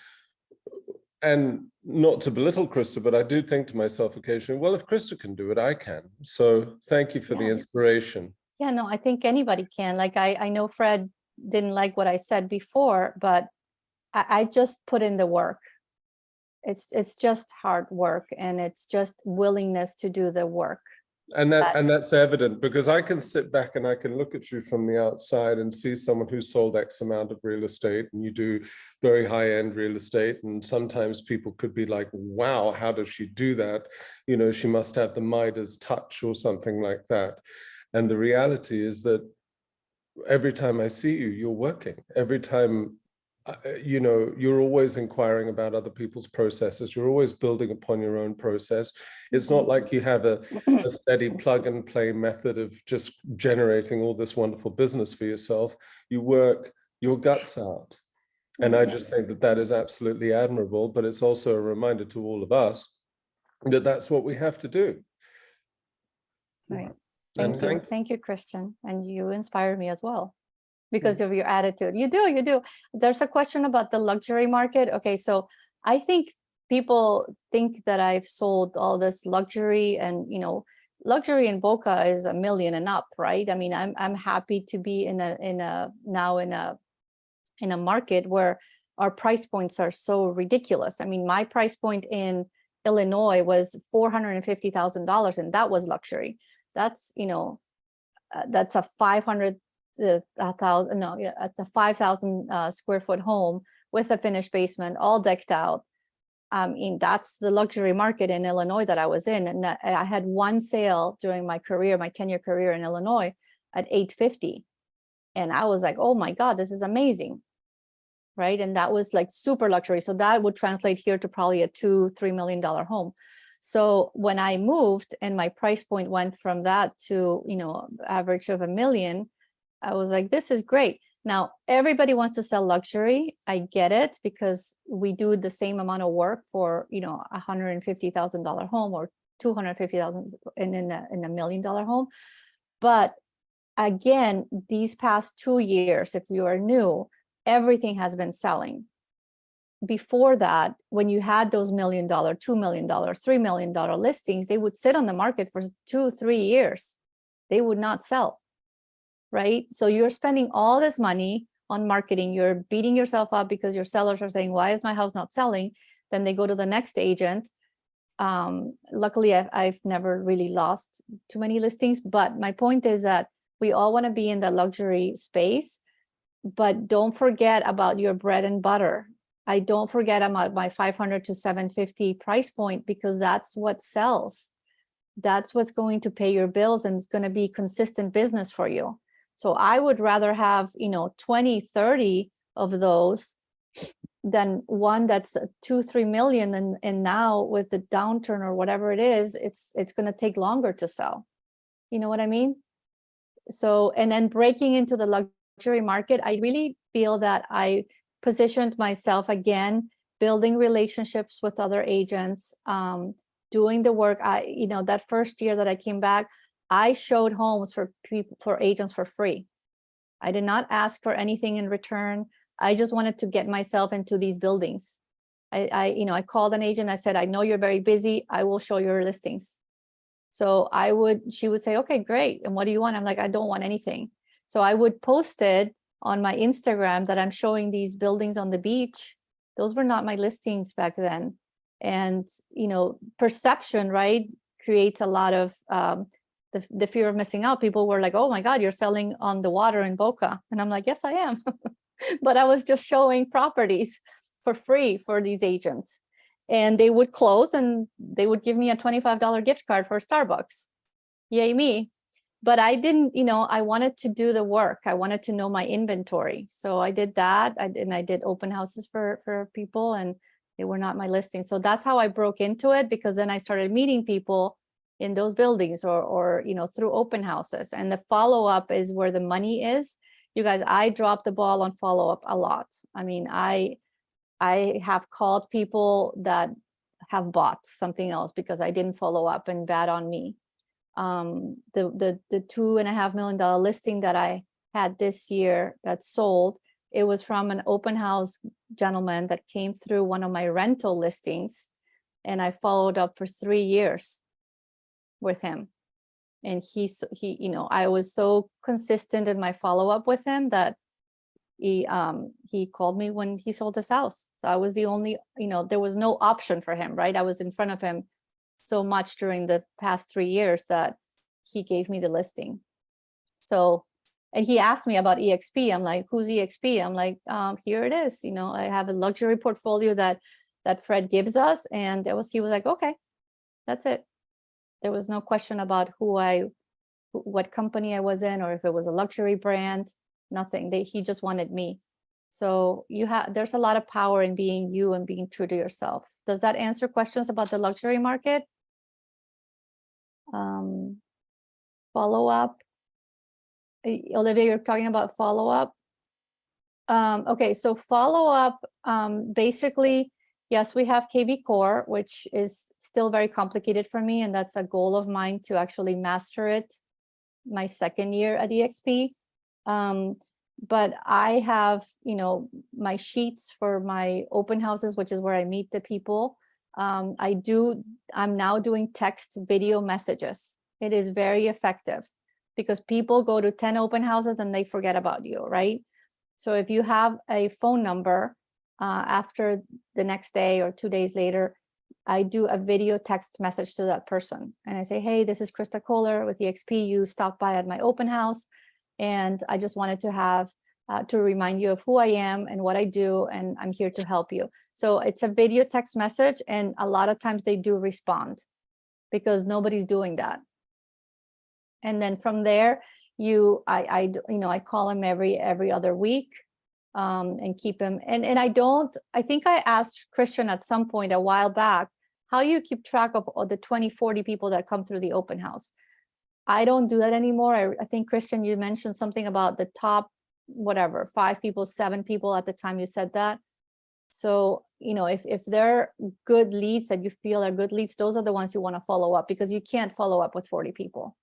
not to belittle Krista, but I do think to myself occasionally, well, if Krista can do it, I can. So thank you for the inspiration. Yeah, no, I think anybody can. Like, I know Fred didn't like what I said before, but I just put in the work. It's just hard work, and it's just willingness to do the work. And that's evident, because I can sit back and I can look at you from the outside and see someone who sold X amount of real estate, and you do very high-end real estate. And sometimes people could be like, wow, how does she do that? You know, she must have the Midas touch or something like that. And the reality is that every time I see you, you're working. Every time, you know, you're always inquiring about other people's processes. You're always building upon your own process. It's not like you have a steady plug and play method of just generating all this wonderful business for yourself. You work your guts out. And I just think that that is absolutely admirable, but it's also a reminder to all of us that that's what we have to do. Right. Thank you, Christian. And you inspire me as well, because of your attitude. You do. There's a question about the luxury market. Okay, so I think people think that I've sold all this luxury, and, you know, luxury in Boca is $1 million and up, right? I mean, I'm happy to be in a market where our price points are so ridiculous. I mean, my price point in Illinois was $450,000, and that was luxury. That's, you know, that's a 5,000 square foot home with a finished basement, all decked out. I mean, that's the luxury market in Illinois that I was in. And I had one sale during my career, my 10-year career in Illinois, at $850. And I was like, oh my God, this is amazing. Right. And that was like super luxury. So that would translate here to probably a $2-3 million home. So when I moved and my price point went from that to, you know, average of $1 million, I was like, this is great. Now, everybody wants to sell luxury. I get it, because we do the same amount of work for, you know, $150,000 home or $250,000 in a $1 million home. But again, these past 2 years, if you are new, everything has been selling. Before that, when you had those $1 million, $2 million, $3 million listings, they would sit on the market for 2-3 years. They would not sell, right? So you're spending all this money on marketing. You're beating yourself up because your sellers are saying, why is my house not selling? Then they go to the next agent. Luckily, I've never really lost too many listings. But my point is that we all want to be in the luxury space, but don't forget about your bread and butter. I don't forget about my $500 to $750 price point, because that's what sells. That's what's going to pay your bills, and it's going to be consistent business for you. So I would rather have, you know, 20, 30 of those than one that's 2-3 million. And now with the downturn or whatever it is, it's going to take longer to sell. You know what I mean? So, and then breaking into the luxury market, I really feel that I positioned myself again, building relationships with other agents, doing the work. You know, that first year that I came back, I showed homes for people, for agents, for free. I did not ask for anything in return. I just wanted to get myself into these buildings. I called an agent. I said, I know you're very busy. I will show your listings. So she would say, okay, great. And what do you want? I'm like, I don't want anything. So I would post it on my Instagram that I'm showing these buildings on the beach. Those were not my listings back then. And, you know, perception, right, creates a lot of the fear of missing out. People were like, oh my God, you're selling on the water in Boca. And I'm like, yes, I am. But I was just showing properties for free for these agents. And they would close and they would give me a $25 gift card for Starbucks. Yay me. But I didn't, you know, I wanted to do the work. I wanted to know my inventory. So I did that. I did open houses for people, and they were not my listings. So that's how I broke into it, because then I started meeting people in those buildings or you know, through open houses. And the follow-up is where the money is. You guys, I dropped the ball on follow-up a lot. I mean, I have called people that have bought something else because I didn't follow up, and bad on me. The $2.5 million listing that I had this year that sold, it was from an open house gentleman that came through one of my rental listings, and I followed up for 3 years with him. And he, you know, I was so consistent in my follow-up with him that he called me when he sold his house. So I was the only, you know, there was no option for him, right? I was in front of him so much during the past 3 years that he gave me the listing. So, and he asked me about EXP. I'm like, who's EXP? I'm like, here it is. You know, I have a luxury portfolio that Fred gives us. And he was like, okay, that's it. There was no question about what company I was in, or if it was a luxury brand, nothing. He just wanted me. So there's a lot of power in being you and being true to yourself. Does that answer questions about the luxury market? Follow up. Olivia, you're talking about follow up. Okay, so follow up, basically, yes, we have KV Core, which is still very complicated for me, and that's a goal of mine to actually master it my second year at EXP. But I have, you know, my sheets for my open houses, which is where I meet the people. I'm now doing text video messages. It is very effective because people go to 10 open houses and they forget about you, right? So if you have a phone number, after the next day or 2 days later, I do a video text message to that person. And I say, hey, this is Krista Kohler with EXP. You stopped by at my open house. And I just wanted to have to remind you of who I am and what I do, and I'm here to help you. So it's a video text message, and a lot of times they do respond because nobody's doing that. And then from there, I call them every other week, and keep them. And I think I asked Christian at some point a while back, how do you keep track of all the 20, 40 people that come through the open house? I don't do that anymore. I think, Christian, you mentioned something about the top, whatever, 5 people, 7 people at the time you said that. So, you know, if they're good leads that you feel are good leads, those are the ones you want to follow up, because you can't follow up with 40 people.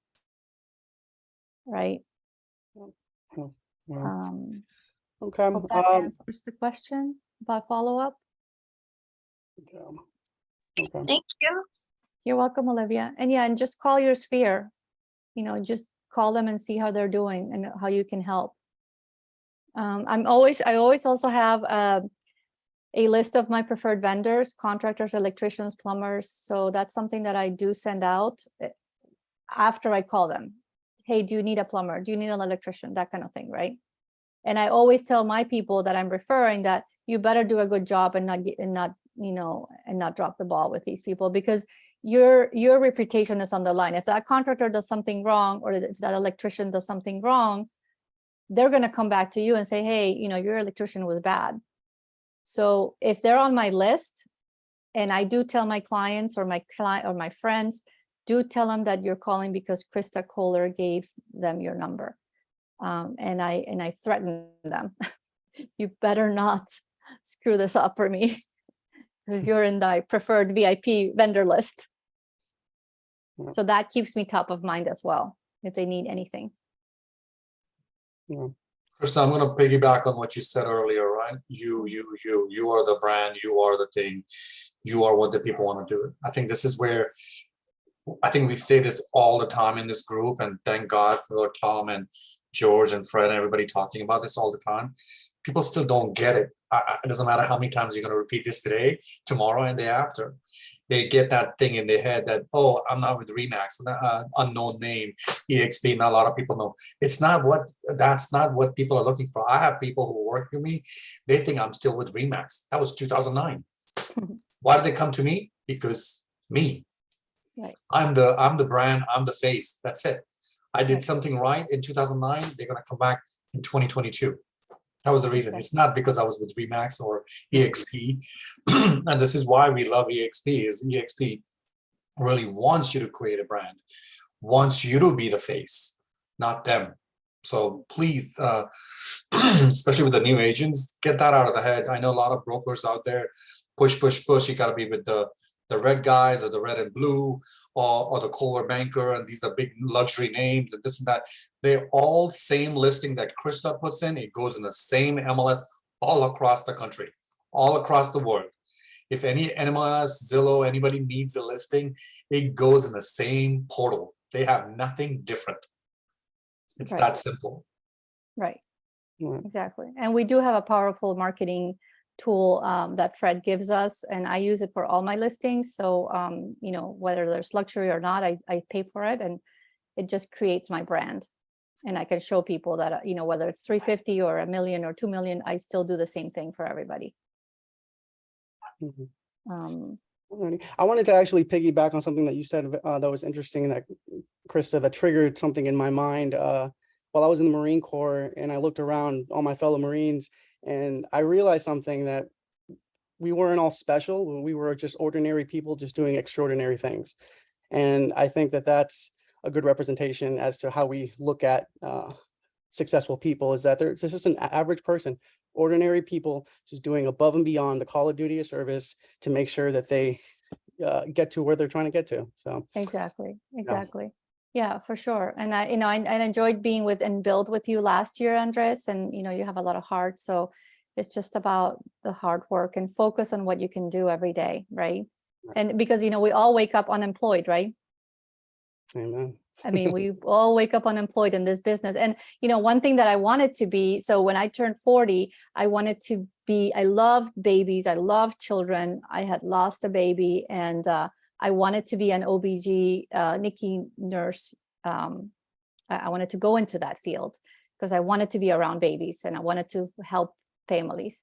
Right? Yeah. Okay. Hope that answers the question about follow-up. Okay. Thank you. You're welcome, Olivia. And yeah, and just call your sphere. You know, just call them and see how they're doing and how you can help. I always also have a list of my preferred vendors, contractors, electricians, plumbers. So that's something that I do send out after I call them. Hey, do you need a plumber? Do you need an electrician? That kind of thing, right? And I always tell my people that I'm referring that you better do a good job and not drop the ball with these people, because your reputation is on the line. If that contractor does something wrong, or if that electrician does something wrong, they're going to come back to you and say, hey, you know, your electrician was bad. So if they're on my list, and I do tell my clients or my friends, do tell them that you're calling because Krista Kohler gave them your number. And I threaten them, you better not screw this up for me, because you're in the preferred VIP vendor list. Yeah. So that keeps me top of mind as well, if they need anything. Yeah. Krista, I'm going to piggyback on what you said earlier, right? You are the brand, you are the thing, you are what the people want to do. I think this is where, I think we say this all the time in this group, and thank God for Tom and George and Fred and everybody talking about this all the time, people still don't get it. It doesn't matter how many times you're going to repeat this today, tomorrow, and the day after. They get that thing in their head that, oh, I'm not with Remax, unknown name, EXP. Not a lot of people know. That's not what people are looking for. I have people who work with me. They think I'm still with Remax. That was 2009. Why did they come to me? Because me. Right. I'm the brand. I'm the face. That's it. I did Right. something right in 2009. They're going to come back in 2022. That was the reason. Exactly. It's not because I was with Remax or EXP. And this is why we love EXP, is EXP really wants you to create a brand, wants you to be the face, not them. So please, especially with the new agents, get that out of the head. I know a lot of brokers out there, push. You got to be with the red guys or the red and blue or the Kohler Banker, and these are big luxury names and this and that. They're all same listing that Krista puts in. It goes in the same MLS all across the country, all across the world. If any MLS, Zillow, anybody needs a listing, it goes in the same portal. They have nothing different. It's Right. that simple. Right. Right. Exactly. And we do have a powerful marketing tool that Fred gives us, and I use it for all my listings. So, you know, whether there's luxury or not, I pay for it, and it just creates my brand. And I can show people that, you know, whether it's 350 or $1 million or 2 million, I still do the same thing for everybody. Mhm. Um, Alrighty. I wanted to actually piggyback on something that you said that was interesting, that Krista, that triggered something in my mind while I was in the Marine Corps, and I looked around all my fellow Marines, and I realized something, that we weren't all special. We were just ordinary people just doing extraordinary things. And I think that that's a good representation as to how we look at successful people, is that they're just an average person, ordinary people just doing above and beyond the call of duty of service to make sure that they get to where they're trying to get to. So exactly. Yeah, for sure. And I, you know, I enjoyed being with and build with you last year, Andres, and, you know, you have a lot of heart. So it's just about the hard work and focus on what you can do every day, right? And because, you know, we all wake up unemployed, right? amen. I mean, we all wake up unemployed in this business. And, you know, one thing that I wanted to be, so when I turned 40, I wanted to be, I loved babies. I loved children. I had lost a baby, and I wanted to be an OBG NICU nurse. I wanted to go into that field because I wanted to be around babies, and I wanted to help families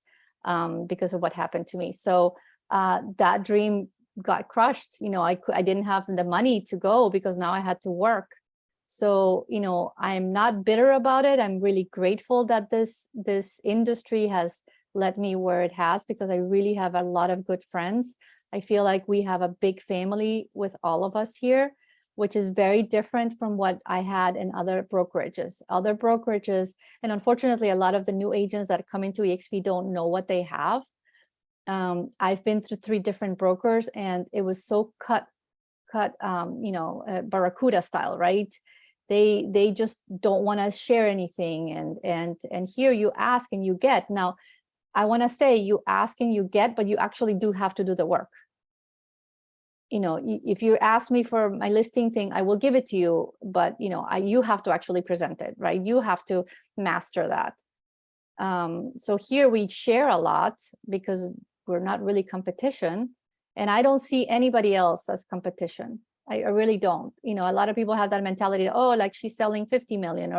because of what happened to me. So that dream got crushed. You know, I didn't have the money to go because now I had to work. So, you know, I'm not bitter about it. I'm really grateful that this industry has led me where it has, because I really have a lot of good friends. I feel like we have a big family with all of us here, which is very different from what I had in other brokerages. Other brokerages, and unfortunately, a lot of the new agents that come into EXP don't know what they have. I've been through 3 different brokers, and it was so cut, you know, Barracuda style, right? They just don't want to share anything, and here you ask and you get. Now, I want to say you ask and you get, but you actually do have to do the work. You know, if you ask me for my listing thing, I will give it to you, but, you know, you have to actually present it, right? You have to master that. So here we share a lot because we're not really competition, and I don't see anybody else as competition. I really don't. You know, a lot of people have that mentality, oh, like she's selling 50 million,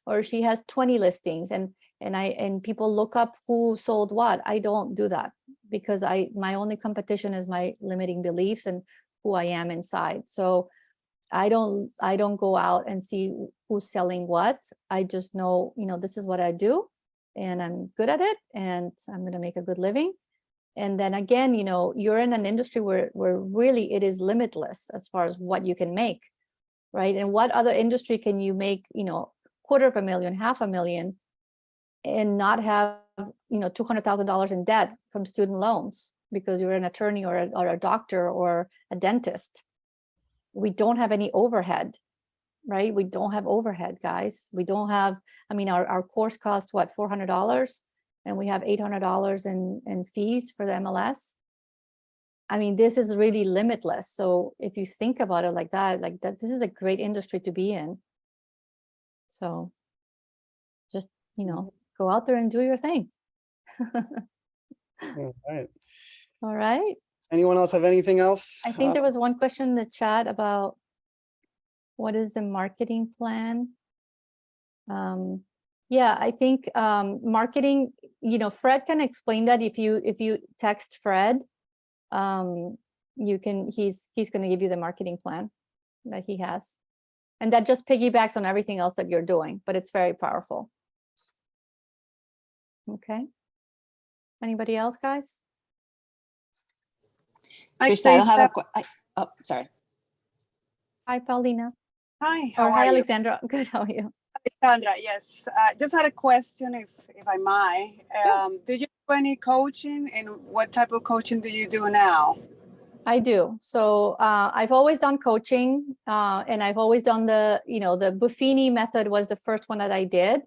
or she has 20 listings, and people look up who sold what. I don't do that, because my only competition is my limiting beliefs and who I am inside. So I don't go out and see who's selling what. I just know, you know, this is what I do, and I'm good at it, and I'm going to make a good living. And then again, you know, you're in an industry where really it is limitless as far as what you can make, right? And what other industry can you make, you know, $250,000, $500,000, and not have, you know, $200,000 in debt from student loans because you're an attorney or a doctor or a dentist? We don't have any overhead, right? We don't have overhead, guys. We don't have, I mean, our course cost what, $400, and we have $800 in fees for the MLS. I mean, this is really limitless. So if you think about it like that, this is a great industry to be in. So just, go out there and do your thing. All right. All right. Anyone else have anything else? I think there was one question in the chat about what is the marketing plan? Yeah, I think marketing, Fred can explain that if you text Fred, he's going to give you the marketing plan that he has. And that just piggybacks on everything else that you're doing, but it's very powerful. Okay. Anybody else, guys? Krista, I don't have oh, sorry. Hi, Paulina. Hi, Or how hi, are you? Alexandra. Good, how are you? Alexandra, yes. Just had a question, if I might. Do you do any coaching, and what type of coaching do you do now? I do. So I've always done coaching, and I've always done the Buffini method was the first one that I did.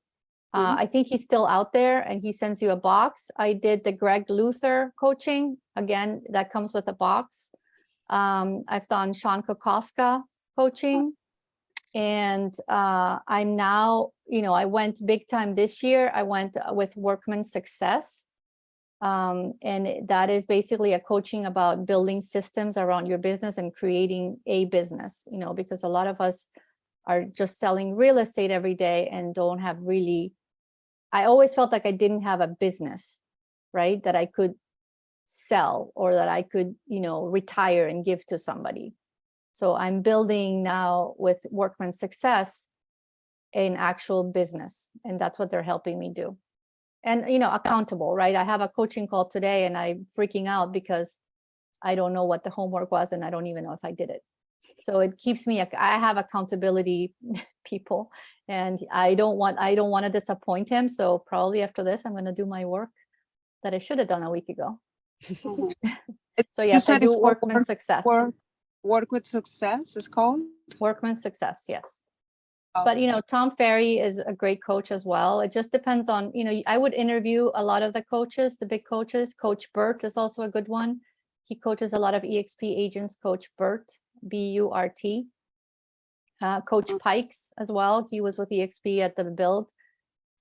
I think he's still out there, and he sends you a box. I did the Greg Luther coaching. Again, that comes with a box. I've done Sean Kokoska coaching. And I'm now, I went big time this year. I went with Workman Success. And that is basically a coaching about building systems around your business and creating a business, because a lot of us are just selling real estate every day and don't have really, I always felt like I didn't have a business, right? That I could sell or that I could, retire and give to somebody. So I'm building now with Workman Success an actual business, and that's what they're helping me do. And, accountable, right? I have a coaching call today and I'm freaking out because I don't know what the homework was and I don't even know if I did it. So it keeps me, I have accountability people, and I don't want to disappoint him. So probably after this, I'm going to do my work that I should have done a week ago. So yes, I do Workman Success. Work with Success is called? Workman Success, yes. Oh. But, Tom Ferry is a great coach as well. It just depends on, I would interview a lot of the coaches, the big coaches. Coach Burt is also a good one. He coaches a lot of EXP agents, Coach Burt, B-U-R-T. Coach Pikes as well. He was with EXP at the build.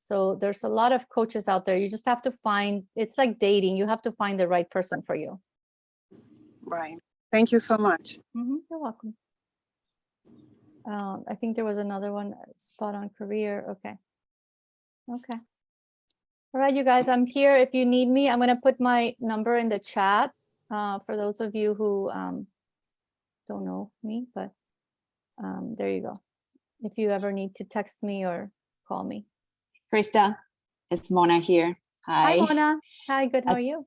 So there's a lot of coaches out there. You just have to find, it's like dating. You have to find the right person for you. Right. Thank you so much. You're welcome. I think there was another one, spot on career. Okay. All right, you guys, I'm here if you need me. I'm going to put my number in the chat for those of you who don't know me, but there you go. If you ever need to text me or call me. Krista, it's Mona here. Hi. Hi, Mona. Hi, good. How are you?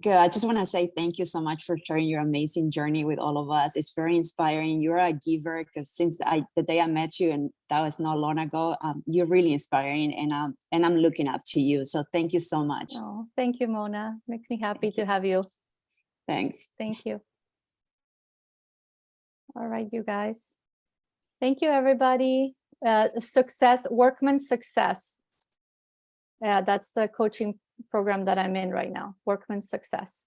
Good. I just want to say thank you so much for sharing your amazing journey with all of us. It's very inspiring. You're a giver, because since the day I met you, and that was not long ago, you're really inspiring, and I'm looking up to you. So thank you so much. Oh, thank you, Mona. Makes me happy to have you. Thanks. Thank you. All right, you guys. Thank you, everybody. Workman Success. That's the coaching program that I'm in right now, Workman Success.